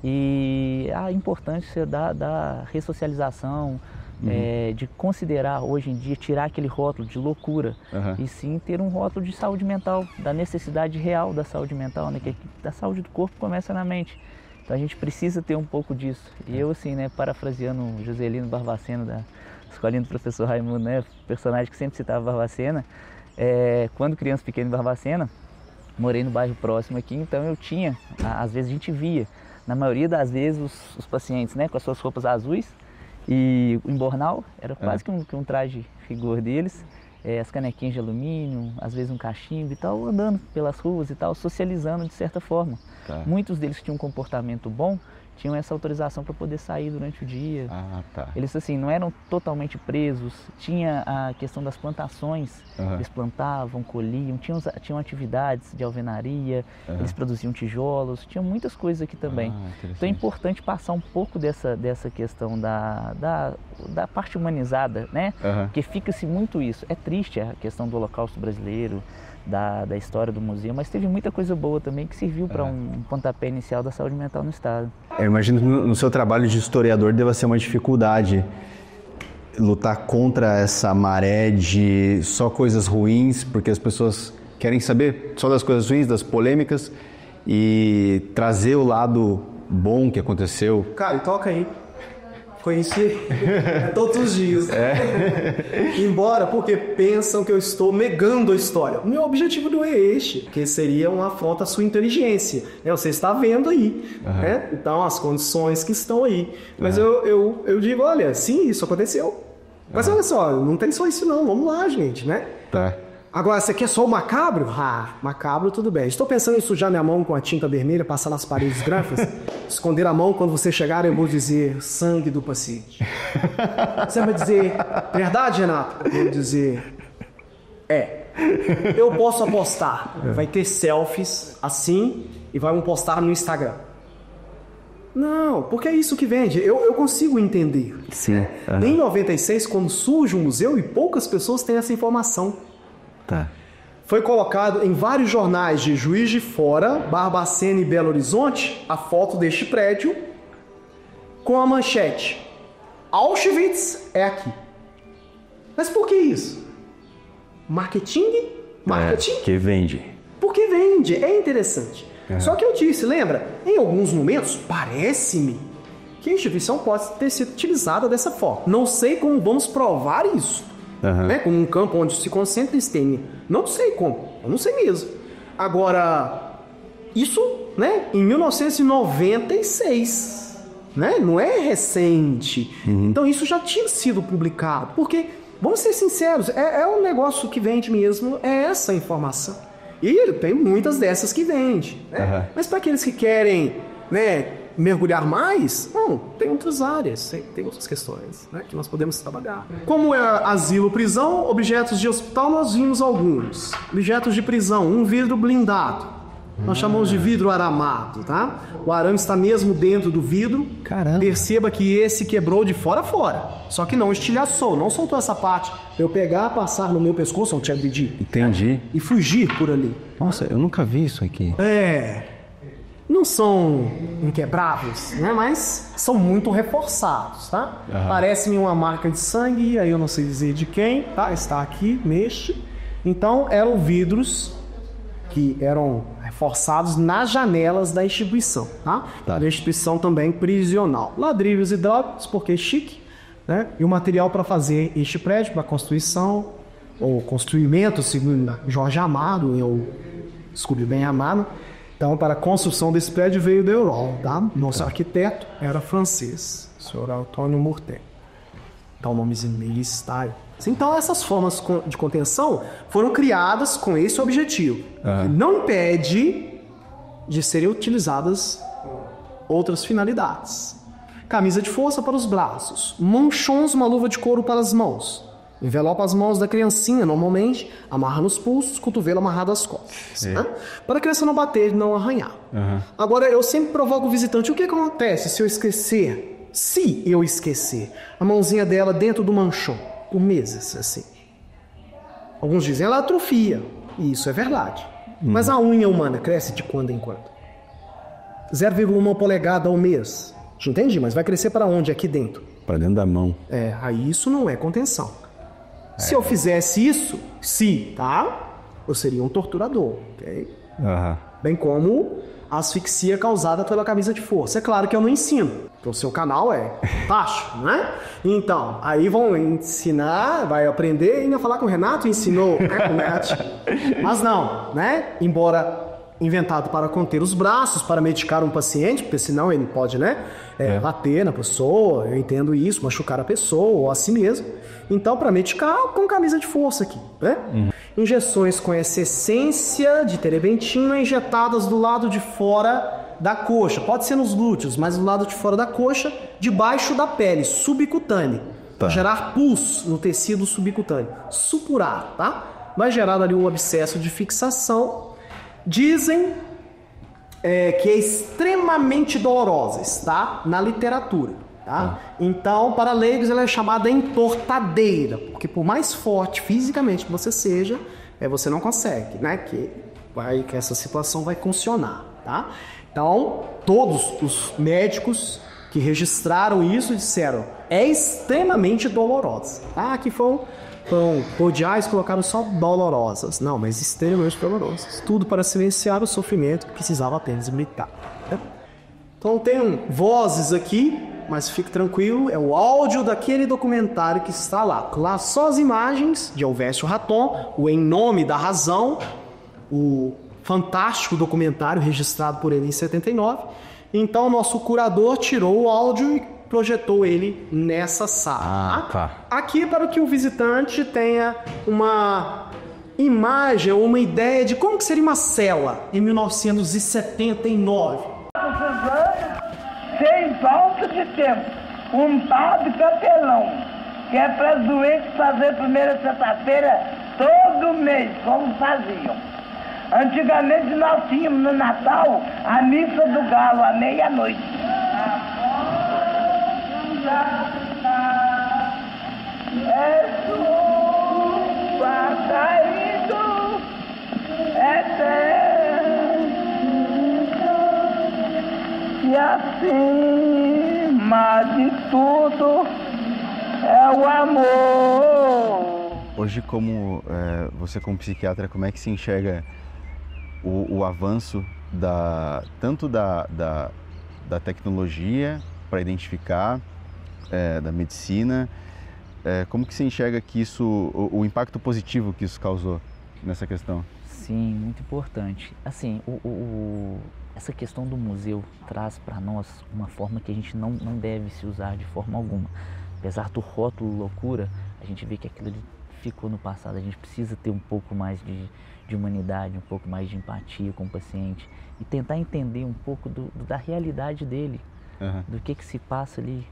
E a importância da ressocialização, de considerar hoje em dia, tirar aquele rótulo de loucura e sim ter um rótulo de saúde mental, da necessidade real da saúde mental, né? Que a saúde do corpo começa na mente. Então a gente precisa ter um pouco disso. E eu, assim, né, parafraseando o Joselino Barbacena, da escolinha do professor Raimundo, né, personagem que sempre citava Barbacena, quando criança pequena em Barbacena, morei no bairro próximo aqui, então eu tinha, às vezes a gente via, na maioria das vezes, os pacientes, né, com as suas roupas azuis, e o embornal era quase que um traje rigor deles, as canequinhas de alumínio, às vezes um cachimbo e tal, andando pelas ruas e tal, socializando de certa forma. Muitos deles que tinham um comportamento bom, tinham essa autorização para poder sair durante o dia. Eles, assim, não eram totalmente presos, tinha a questão das plantações, eles plantavam, colhiam, tinham atividades de alvenaria, eles produziam tijolos, tinha muitas coisas aqui também. Então é importante passar um pouco dessa questão da parte humanizada, né? Porque fica-se muito isso. É triste a questão do Holocausto brasileiro, da história do museu, mas teve muita coisa boa também que serviu para um pontapé inicial da saúde mental no estado. Eu imagino que no seu trabalho de historiador deva ser uma dificuldade lutar contra essa maré de só coisas ruins, porque as pessoas querem saber só das coisas ruins, das polêmicas, e trazer o lado bom que aconteceu. Cara, toca aí. Conheci todos os dias. Embora, porque pensam que eu estou negando a história. O meu objetivo não é este, que seria uma afronta à sua inteligência. Você está vendo aí. Então, as condições que estão aí. Mas eu digo, olha, sim, isso aconteceu. Mas olha só, não tem só isso não. Vamos lá, gente, né? Agora, você quer só o macabro? Ah, macabro tudo bem. Estou pensando em sujar minha mão com a tinta vermelha, passar nas paredes brancas, esconder a mão quando você chegar eu vou dizer sangue do paciente. Você vai dizer, verdade, Renato? Eu vou dizer, eu posso apostar. Vai ter selfies assim e vamos postar no Instagram. Não, porque é isso que vende. Eu consigo entender. Sim. Em 96, quando surge um museu e poucas pessoas têm essa informação. Tá. Foi colocado em vários jornais de Juiz de Fora, Barbacena e Belo Horizonte a foto deste prédio com a manchete: Auschwitz é aqui. Mas por que isso? Marketing? Que vende. Porque vende, é interessante. Só que eu disse, lembra? Em alguns momentos, parece-me que a instituição pode ter sido utilizada dessa forma. Não sei como vamos provar isso. Né? Como um campo onde se concentra STEM. Não sei como. Eu não sei mesmo. Agora, isso, né? Em 1996. Né? Não é recente. Então isso já tinha sido publicado. Porque, vamos ser sinceros, é um negócio que vende mesmo, é essa informação. E tem muitas dessas que vende. Né? Mas para aqueles que querem, né, mergulhar mais, tem outras áreas, tem outras questões, né, que nós podemos trabalhar. Como é asilo, prisão, objetos de hospital, nós vimos alguns. Objetos de prisão, um vidro blindado. Nós chamamos de vidro aramado, tá? O arame está mesmo dentro do vidro. Caramba. Perceba que esse quebrou de fora a fora. Só que não estilhaçou, não soltou essa parte. Eu pegar, passar no meu pescoço, não te agredir. Entendi. E fugir por ali. Nossa, eu nunca vi isso aqui. Não são inquebráveis, né? Mas são muito reforçados, tá? Parece-me uma marca de sangue, aí eu não sei dizer de quem, tá? Está aqui, neste. Então, eram vidros que eram reforçados nas janelas da instituição, tá? Da instituição também prisional. Ladrilhos hidráulicos, porque é chique, né? E o material para fazer este prédio, para construição, ou construimento, segundo Jorge Amado, descobri bem Amado. Então, para a construção desse prédio veio da Europa, tá? Nosso arquiteto era francês, o senhor Antônio Murten. Então, o nomezinho meio style. Então, essas formas de contenção foram criadas com esse objetivo. Não impede de serem utilizadas outras finalidades. Camisa de força para os braços. Manchons, uma luva de couro para as mãos. Envelopa as mãos da criancinha, normalmente, amarra nos pulsos, cotovelo amarrado às costas. Né? Para a criança não bater e não arranhar. Agora, eu sempre provoco o visitante. O que acontece se eu esquecer? Se eu esquecer a mãozinha dela dentro do manchão? Por meses, assim. Alguns dizem ela atrofia. E isso é verdade. Mas a unha humana cresce de quando em quando? 0,1 polegada ao mês. Entendi, mas vai crescer para onde aqui dentro? Para dentro da mão. Aí isso não é contenção. Se eu fizesse isso, eu seria um torturador, ok? Bem como a asfixia causada pela camisa de força. É claro que eu não ensino, porque o seu canal é fantástico, né? Então, aí vão ensinar, vai aprender e ainda falar com o Renato, ensinou o Net. Mas não, né? Embora inventado para conter os braços, para medicar um paciente, porque senão ele pode, né? Bater na pessoa, eu entendo isso, machucar a pessoa ou a si mesmo. Então, para medicar, com camisa de força aqui, né? Injeções com essa essência de terebentina injetadas do lado de fora da coxa. Pode ser nos glúteos, mas do lado de fora da coxa, debaixo da pele, subcutânea. Para gerar pulso no tecido subcutâneo. Supurar, tá? Vai gerar ali um abscesso de fixação. Dizem que é extremamente dolorosa, tá? Na literatura, tá? Então, para leigos, ela é chamada entortadeira, porque por mais forte fisicamente que você seja, você não consegue, né? Que essa situação vai funcionar, tá? Então, todos os médicos que registraram isso disseram, é extremamente dolorosa, tá? Aqui foram cordiais, colocaram só dolorosas. Não, mas extremamente dolorosas. Tudo para silenciar o sofrimento que precisava apenas gritar. Então tem vozes aqui, mas fique tranquilo, é o áudio daquele documentário que está lá. Lá só as imagens de Elvésio Raton, o Em Nome da Razão, o fantástico documentário registrado por ele em 79. Então o nosso curador tirou o áudio e projetou ele nessa sala. Tá. Aqui para que o visitante tenha uma imagem ou uma ideia de como que seria uma cela em 1979. Sem falta de tempo, um padre capelão, que é para os doentes fazer primeira sexta-feira todo mês, como faziam. Antigamente nós tínhamos no Natal a missa do galo, à meia-noite. É chuva caindo, é e acima de tudo é o amor. Hoje, você como psiquiatra, como é que se enxerga o avanço tanto da tecnologia para identificar, da medicina, como que se enxerga que o impacto positivo que isso causou nessa questão? Sim, muito importante. Assim, essa questão do museu traz para nós uma forma que a gente não deve se usar de forma alguma. Apesar do rótulo loucura, a gente vê que aquilo ali ficou no passado. A gente precisa ter um pouco mais de humanidade, um pouco mais de empatia com o paciente e tentar entender um pouco da realidade dele, do que se passa ali.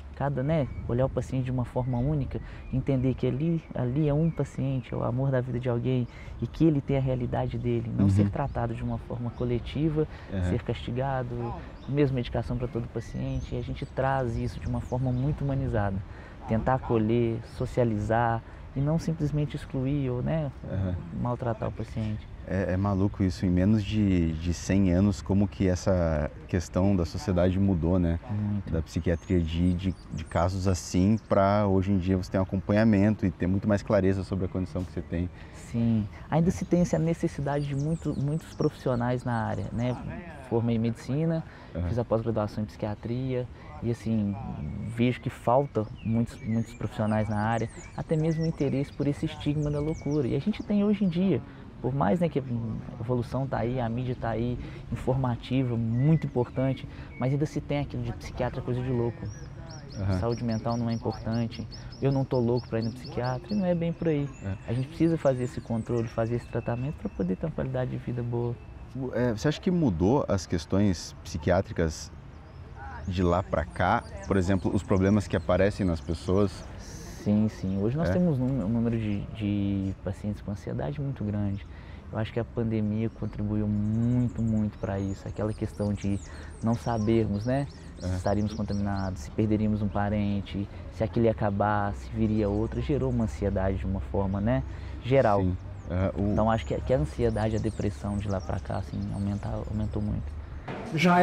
Olhar o paciente de uma forma única, entender que ali é um paciente, é o amor da vida de alguém e que ele tem a realidade dele, não ser tratado de uma forma coletiva, ser castigado, mesma medicação para todo paciente, e a gente traz isso de uma forma muito humanizada, tentar acolher, socializar e não simplesmente excluir ou maltratar o paciente. É maluco isso, em menos de 100 anos, como que essa questão da sociedade mudou, né? Muito. Da psiquiatria de casos assim para hoje em dia você ter um acompanhamento e ter muito mais clareza sobre a condição que você tem. Sim, ainda se tem essa necessidade de muitos profissionais na área, né? Formei em medicina, fiz a pós-graduação em psiquiatria e assim, vejo que falta muitos profissionais na área, até mesmo o interesse por esse estigma da loucura. E a gente tem hoje em dia, por mais que a evolução está aí, a mídia está aí, informativa, muito importante, mas ainda se tem aquilo de psiquiatra coisa de louco. Saúde mental não é importante, eu não estou louco para ir no psiquiatra, e não é bem por aí. A gente precisa fazer esse controle, fazer esse tratamento para poder ter uma qualidade de vida boa. Você acha que mudou as questões psiquiátricas de lá para cá? Por exemplo, os problemas que aparecem nas pessoas? Sim. Hoje nós temos um número de pacientes com ansiedade muito grande. Eu acho que a pandemia contribuiu muito para isso. Aquela questão de não sabermos, se estaríamos contaminados, se perderíamos um parente, se aquilo ia acabar, se viria outro, gerou uma ansiedade de uma forma, geral. Sim. Então acho que a ansiedade, a depressão de lá para cá, assim, aumentou muito. Já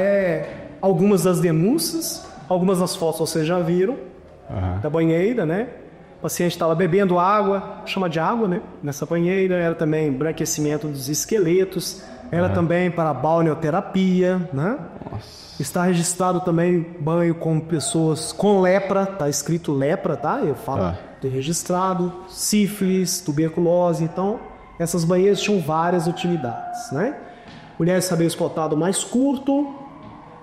algumas das denúncias, algumas das fotos vocês já viram, da banheira, O paciente estava bebendo água, chama de água, nessa banheira. Era também branquecimento dos esqueletos, era também para balneoterapia, Nossa. Está registrado também banho com pessoas com lepra, tá escrito lepra, tá? Eu falo ter registrado, sífilis, tuberculose. Então, essas banheiras tinham várias utilidades, Mulheres cabelo espotado mais curto,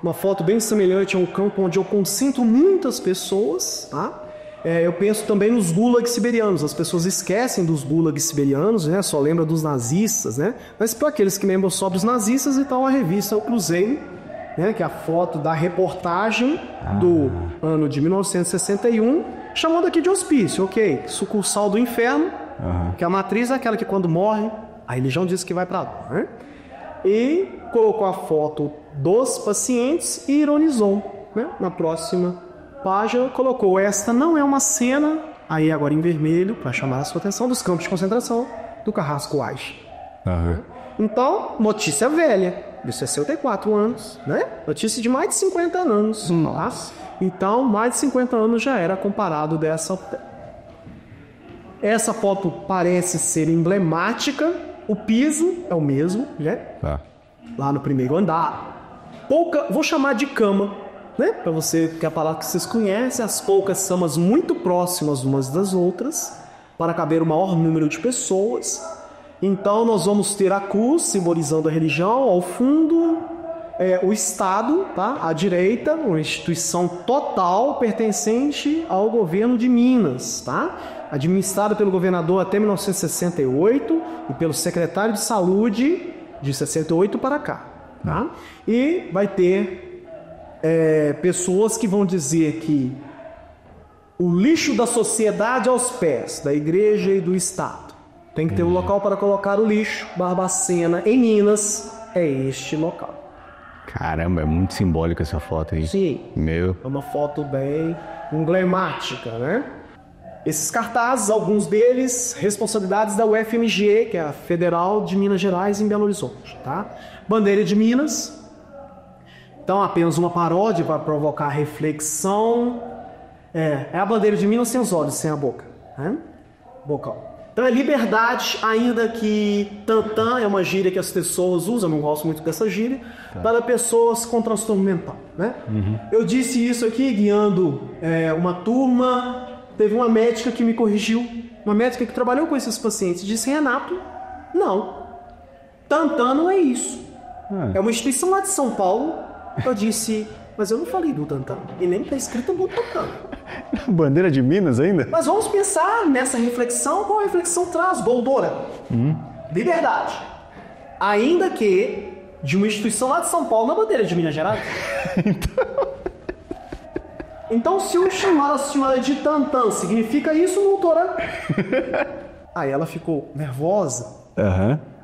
uma foto bem semelhante a um campo onde eu concentro muitas pessoas, Eu penso também nos gulags siberianos. As pessoas esquecem dos gulags siberianos, só lembram dos nazistas, Mas para aqueles que lembram sobre os nazistas, então a revista O Cruzeiro, que é a foto da reportagem do ano de 1961, chamando aqui de hospício, sucursal do inferno, que a matriz é aquela que quando morre, a religião diz que vai para lá, E colocou a foto dos pacientes e ironizou, Na próxima página colocou: esta não é uma cena, aí agora em vermelho, para chamar a sua atenção, dos campos de concentração do Carrasco Ache. Então, notícia velha, de 64 anos, Notícia de mais de 50 anos. Nossa. Então, mais de 50 anos já era comparado dessa. Essa foto parece ser emblemática, o piso é o mesmo, Lá no primeiro andar. Vou chamar de cama, Para você, que é a palavra que vocês conhecem, as poucas camas muito próximas umas das outras, para caber o maior número de pessoas. Então nós vamos ter a cruz, simbolizando a religião, ao fundo, o Estado, à direita, uma instituição total pertencente ao governo de Minas, administrada pelo governador até 1968 e pelo secretário de saúde de 68 para cá. Tá? E vai ter pessoas que vão dizer que o lixo da sociedade aos pés da igreja e do Estado. Tem que ter um local para colocar o lixo. Barbacena, em Minas, é este local. Caramba, é muito simbólica essa foto aí. Sim. Meu. É uma foto bem emblemática, né? Esses cartazes, alguns deles, responsabilidades da UFMG, que é a Federal de Minas Gerais, em Belo Horizonte, tá? Bandeira de Minas. Então, apenas uma paródia para provocar reflexão. É a bandeira de Minas sem os olhos, sem a boca, né? Bocal. Então é liberdade, ainda que tantã é uma gíria que as pessoas usam, eu não gosto muito dessa gíria, para pessoas com transtorno mental, né? Eu disse isso aqui guiando uma turma, teve uma médica que me corrigiu, uma médica que trabalhou com esses pacientes, disse: Renato, não, tantã não é isso. É uma instituição lá de São Paulo. Eu disse: mas eu não falei do tantã, e nem está escrito no tantã. Bandeira de Minas ainda? Mas vamos pensar nessa reflexão. Qual reflexão traz? Goldora. Liberdade. Ainda que de uma instituição lá de São Paulo, na bandeira de Minas Gerais. Então, se eu chamar a senhora de tantã, significa isso, doutora? Aí ela ficou nervosa,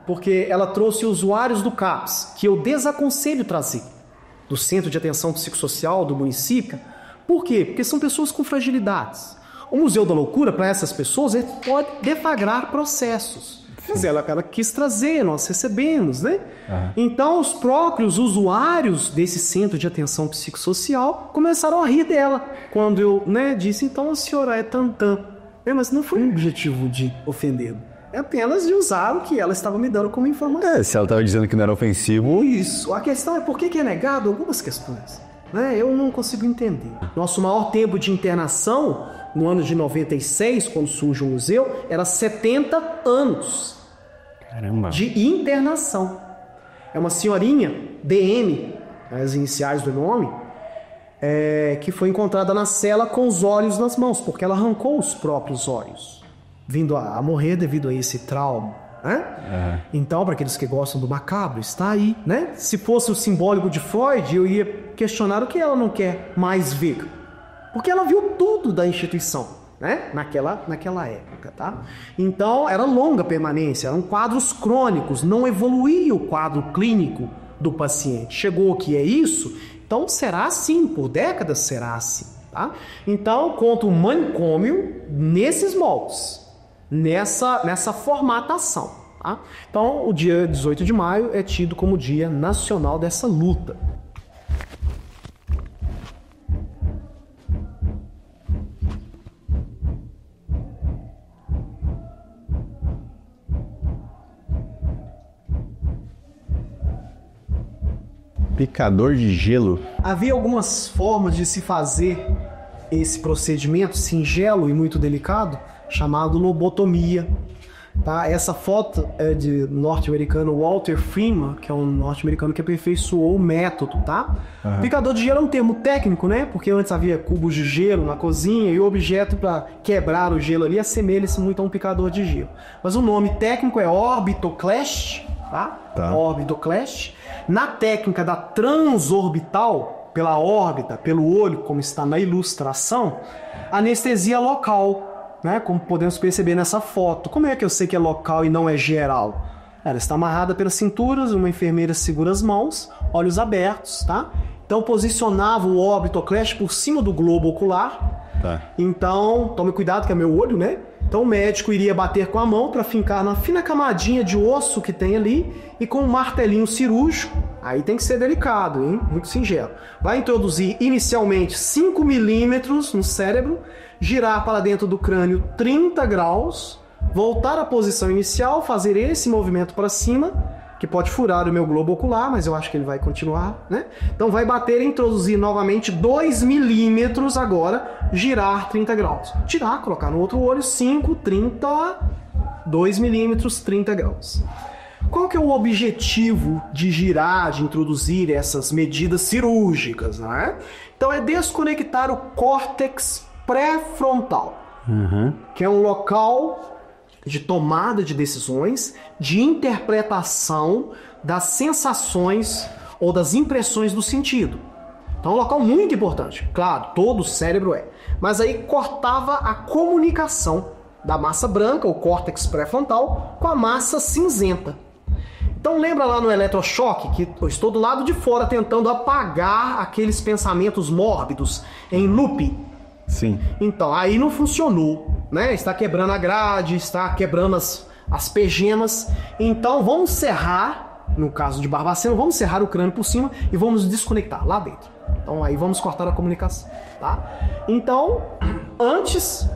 porque ela trouxe usuários do CAPS, que eu desaconselho trazer, do Centro de Atenção Psicossocial do município. Por quê? Porque são pessoas com fragilidades. O Museu da Loucura, para essas pessoas, ele pode deflagrar processos. Mas ela quis trazer, nós recebemos, né? Então, os próprios usuários desse Centro de Atenção Psicossocial começaram a rir dela. Quando eu disse: então a senhora é tantã. Mas não foi um objetivo de ofendê-la. É apenas de usar o que ela estava me dando como informação. Se ela estava dizendo que não era ofensivo... Isso. A questão é por que é negado algumas questões. Eu não consigo entender. Nosso maior tempo de internação, no ano de 96, quando surge o museu, era 70 anos. Caramba. De internação. É uma senhorinha, DM, as iniciais do nome, que foi encontrada na cela com os olhos nas mãos, porque ela arrancou os próprios olhos, vindo a morrer devido a esse trauma. Então, para aqueles que gostam do macabro, está aí, né? Se fosse o simbólico de Freud, eu ia questionar o que ela não quer mais ver, porque ela viu tudo da instituição, né? Naquela época, tá? Então, era longa permanência, eram quadros crônicos, não evoluía o quadro clínico do paciente. Chegou o que é isso, então será assim, por décadas será assim, tá? Então, conta o manicômio nesses moldes, nessa formatação, tá? Então, o dia 18 de maio é tido como o Dia Nacional dessa luta. Picador de gelo. Havia algumas formas de se fazer esse procedimento singelo e muito delicado, chamado lobotomia. Tá? Essa foto é de norte-americano Walter Freeman, que é um norte-americano que aperfeiçoou o método. Tá? Picador de gelo é um termo técnico, né? Porque antes havia cubos de gelo na cozinha e o objeto para quebrar o gelo ali assemelha-se muito a um picador de gelo. Mas o nome técnico é orbitoclast. Tá? Orbitoclast. Na técnica da transorbital, pela órbita, pelo olho, como está na ilustração, anestesia local, né? Como podemos perceber nessa foto. Como é que eu sei que é local e não é geral? Ela está amarrada pelas cinturas, uma enfermeira segura as mãos, olhos abertos, tá? Então posicionava o orbitoclast por cima do globo ocular. Tá. Então, tome cuidado que é meu olho, né? Então o médico iria bater com a mão para fincar na fina camadinha de osso que tem ali e com um martelinho cirúrgico, aí tem que ser delicado, hein? Muito singelo. Vai introduzir inicialmente 5 milímetros no cérebro, girar para dentro do crânio 30 graus, voltar à posição inicial, fazer esse movimento para cima, que pode furar o meu globo ocular, mas eu acho que ele vai continuar, né? Então vai bater e introduzir novamente 2 milímetros agora, girar 30 graus. Tirar, colocar no outro olho, 5, 30, 2 milímetros, 30 graus. Qual que é o objetivo de girar, de introduzir essas medidas cirúrgicas, né? Então é desconectar o córtex pré-frontal. que é um local de tomada de decisões, de interpretação das sensações ou das impressões do sentido. Então é um local muito importante. Claro, todo o cérebro é. Mas aí cortava a comunicação da massa branca, o córtex pré-frontal, com a massa cinzenta. Então lembra lá no eletrochoque que eu estou do lado de fora tentando apagar aqueles pensamentos mórbidos em loop? Sim. Então, aí não funcionou, né? Está quebrando a grade, está quebrando as pegemas. Então vamos serrar, no caso de Barbacena, vamos serrar o crânio por cima e vamos desconectar lá dentro. Então aí vamos cortar a comunicação, tá? Então, antes,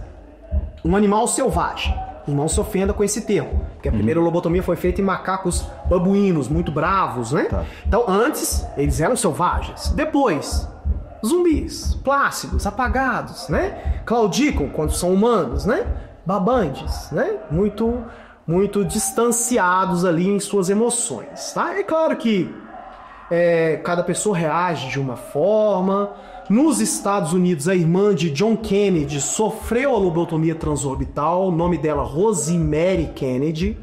um animal selvagem. Não se ofenda com esse termo, porque a primeira lobotomia foi feita em macacos babuínos, muito bravos, né? Tá. Então, antes, eles eram selvagens. Depois, zumbis, plácidos, apagados, né? Claudicam quando são humanos, né? Babantes, né? Muito distanciados ali em suas emoções, tá? É claro que cada pessoa reage de uma forma. Nos Estados Unidos, a irmã de John Kennedy sofreu a lobotomia transorbital, o nome dela Rosemary Kennedy.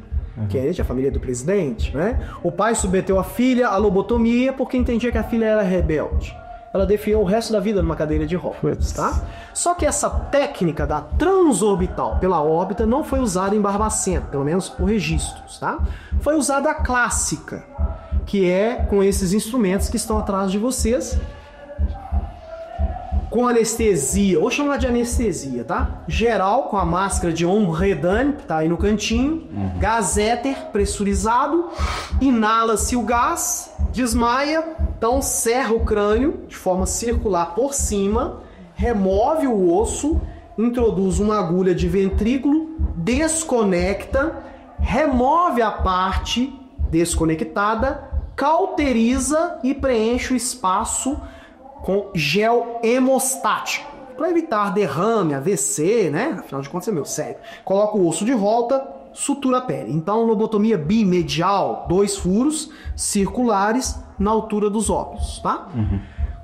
Kennedy, a família do presidente, né? O pai submeteu a filha à lobotomia porque entendia que a filha era rebelde. Ela defiou o resto da vida numa cadeira de rodas, tá? Só que essa técnica da transorbital pela órbita não foi usada em Barbacena, pelo menos por registros, tá? Foi usada a clássica, que é com esses instrumentos que estão atrás de vocês, com anestesia, ou chamar de anestesia, tá? Geral, com a máscara de Onredane, que tá aí no cantinho, gás éter pressurizado, inala-se o gás, desmaia, então serra o crânio de forma circular por cima, remove o osso, introduz uma agulha de ventrículo, desconecta, remove a parte desconectada, cauteriza e preenche o espaço com gel hemostático, para evitar derrame, AVC, né? Afinal de contas é meu cérebro. Coloca o osso de volta, sutura a pele. Então, lobotomia bimedial, 2 furos circulares na altura dos óculos, tá?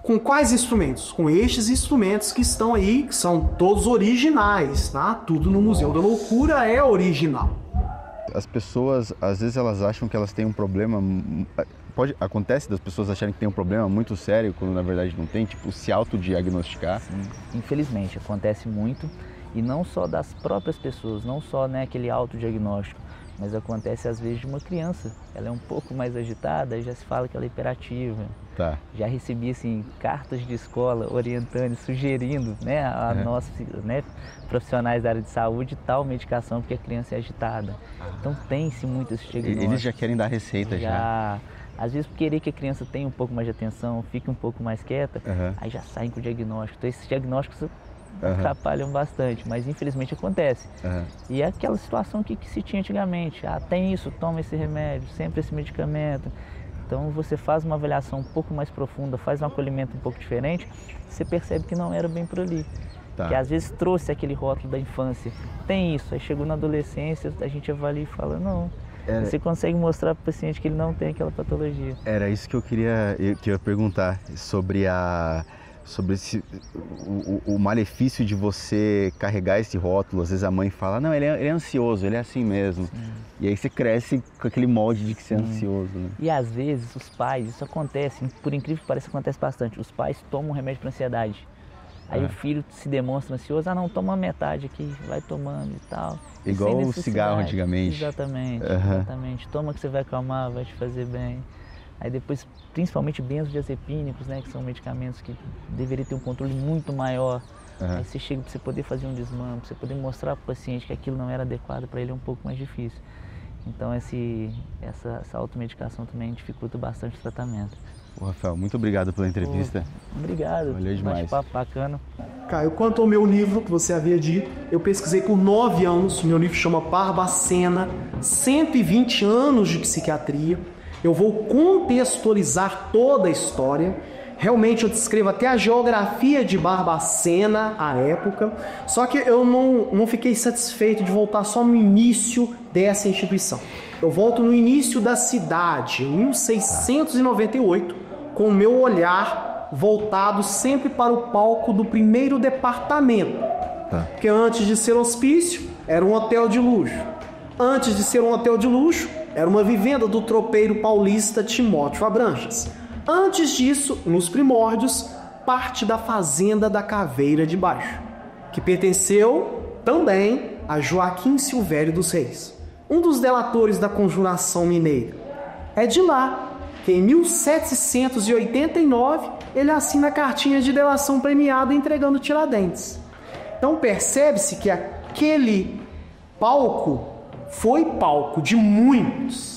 Com quais instrumentos? Com estes instrumentos que estão aí, que são todos originais, tá? Tudo no Museu da Loucura é original. As pessoas, às vezes, elas acham que elas têm um problema... Acontece das pessoas acharem que tem um problema muito sério, quando na verdade não tem, tipo, se autodiagnosticar? Sim, infelizmente, acontece muito, e não só das próprias pessoas, não só, né, aquele autodiagnóstico, mas acontece às vezes de uma criança. Ela é um pouco mais agitada, já se fala que ela é hiperativa. Tá. Já recebi, assim, cartas de escola orientando, sugerindo, né, a nós, né, profissionais da área de saúde, tal medicação porque a criança é agitada. Então tem-se muito esse diagnóstico. Eles já querem dar receita já. Às vezes, por querer que a criança tenha um pouco mais de atenção, fique um pouco mais quieta, aí já saem com o diagnóstico. Então, esses diagnósticos atrapalham bastante, mas infelizmente acontece. E é aquela situação que se tinha antigamente. Ah, tem isso, toma esse remédio, sempre esse medicamento. Então, você faz uma avaliação um pouco mais profunda, faz um acolhimento um pouco diferente, você percebe que não era bem por ali. Tá. Que às vezes trouxe aquele rótulo da infância. Tem isso, aí chegou na adolescência, a gente avalia e fala, não... Você consegue mostrar para o paciente que ele não tem aquela patologia. Era isso que eu queria perguntar, sobre o malefício de você carregar esse rótulo. Às vezes a mãe fala, não, ele é ansioso, ele é assim mesmo. E aí você cresce com aquele molde de que você é ansioso, né? E às vezes os pais, isso acontece, por incrível que pareça, acontece bastante. Os pais tomam remédio para ansiedade. Aí o filho se demonstra ansioso, não, toma metade aqui, vai tomando e tal. Igual o cigarro antigamente. Exatamente. Toma que você vai acalmar, vai te fazer bem. Aí depois, principalmente benzodiazepínicos, né, que são medicamentos que deveriam ter um controle muito maior. Aí você chega para você poder fazer um desmame, para você poder mostrar para o paciente que aquilo não era adequado para ele, é um pouco mais difícil. Então essa automedicação também dificulta bastante o tratamento. Rafael, muito obrigado pela entrevista. Obrigado. Valeu demais. Bate-papo bacana. Caio, quanto ao meu livro que você havia dito, eu pesquisei por 9 anos. Meu livro chama Barbacena, 120 anos de psiquiatria. Eu vou contextualizar toda a história. Realmente eu descrevo até a geografia de Barbacena, a época. Só que eu não fiquei satisfeito de voltar só no início dessa instituição. Eu volto no início da cidade, em 1698, com o meu olhar voltado sempre para o palco do primeiro departamento, Tá. Porque antes de ser hospício, era um hotel de luxo. Antes de ser um hotel de luxo, era uma vivenda do tropeiro paulista Timóteo Abranches. Antes disso, nos primórdios, parte da fazenda da Caveira de Baixo, que pertenceu também a Joaquim Silvério dos Reis, um dos delatores da Conjuração Mineira. É de lá que em 1789 ele assina a cartinha de delação premiada entregando Tiradentes. Então percebe-se que aquele palco foi palco de muitos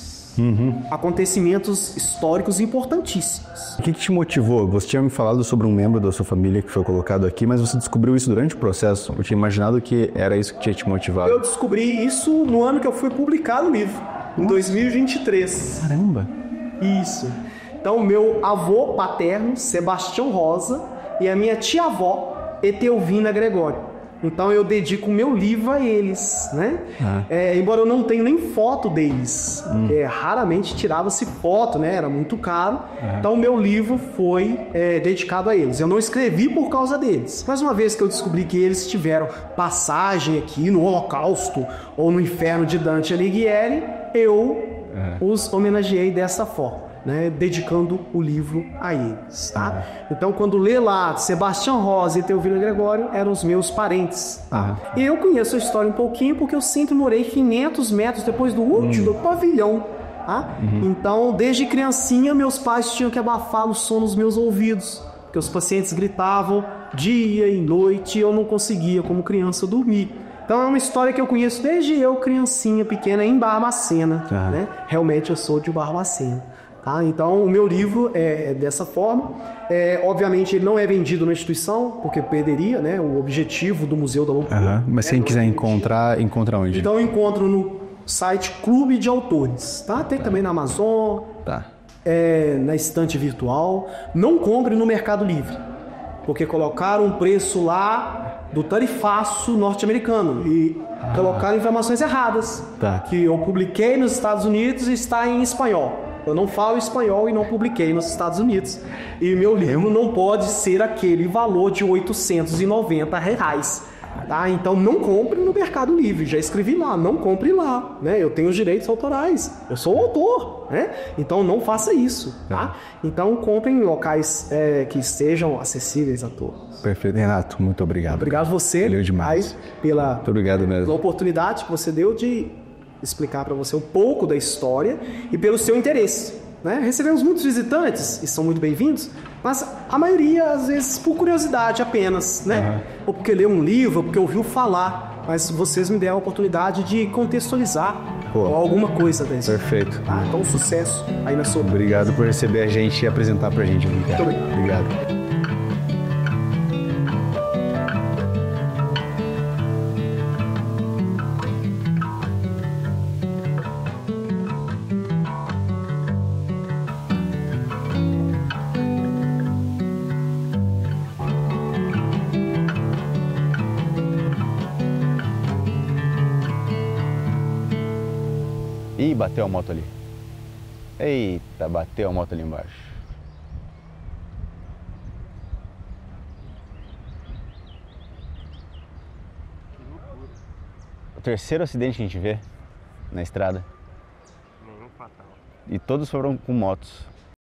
acontecimentos históricos importantíssimos. O que te motivou? Você tinha me falado sobre um membro da sua família que foi colocado aqui, mas você descobriu isso durante o processo? Eu tinha imaginado que era isso que tinha te motivado. Eu descobri isso no ano que eu fui publicar o livro, em 2023. Caramba! Isso. Então, meu avô paterno, Sebastião Rosa, e a minha tia-avó, Etelvina Gregório. Então, eu dedico o meu livro a eles, né? Embora eu não tenha nem foto deles. Raramente tirava-se foto, né? Era muito caro. Então, o meu livro foi dedicado a eles. Eu não escrevi por causa deles. Mas uma vez que eu descobri que eles tiveram passagem aqui no Holocausto ou no Inferno de Dante Alighieri, eu os homenageei dessa forma. Né, dedicando o livro a eles, tá? Então, quando lê lá Sebastião Rosa e Etelvina Gregório, eram os meus parentes. E eu conheço a história um pouquinho porque eu sempre morei 500 metros depois do último pavilhão, tá? Então, desde criancinha, meus pais tinham que abafar o som nos meus ouvidos, porque os pacientes gritavam dia e noite e eu não conseguia, como criança, dormir. Então, é uma história que eu conheço desde eu, criancinha pequena, em Barbacena, né? Realmente, eu sou de Barbacena. Então, o meu livro é dessa forma. Obviamente, ele não é vendido na instituição, porque perderia, né, o objetivo do Museu da Loucura. Mas quem quiser encontrar, encontra onde? Então, eu encontro no site Clube de Autores. Tem também na Amazon, na estante virtual. Não compre no Mercado Livre, porque colocaram um preço lá do tarifaço norte-americano e colocaram informações erradas. Que eu publiquei nos Estados Unidos e está em espanhol. Eu não falo espanhol e não publiquei nos Estados Unidos. E meu livro não pode ser aquele valor de R$890. Tá? Então não compre no Mercado Livre. Já escrevi lá, não compre lá. Né? Eu tenho os direitos autorais. Eu sou o autor. Né? Então não faça isso. Tá? Então compre em locais que estejam acessíveis a todos. Perfeito, Renato. Muito obrigado. Obrigado você. Valeu demais. Muito obrigado mesmo. Pela oportunidade que você deu de explicar para você um pouco da história e pelo seu interesse. Né? Recebemos muitos visitantes e são muito bem-vindos, mas a maioria, às vezes, por curiosidade apenas, né? Ou porque leu um livro, ou porque ouviu falar, mas vocês me deram a oportunidade de contextualizar alguma coisa dessa. Perfeito. Então, sucesso aí na sua... Obrigado por receber a gente e apresentar pra gente. Muito obrigado. Ih, bateu a moto ali. Eita, bateu a moto ali embaixo. O terceiro acidente que a gente vê na estrada. Nenhum fatal. E todos foram com motos.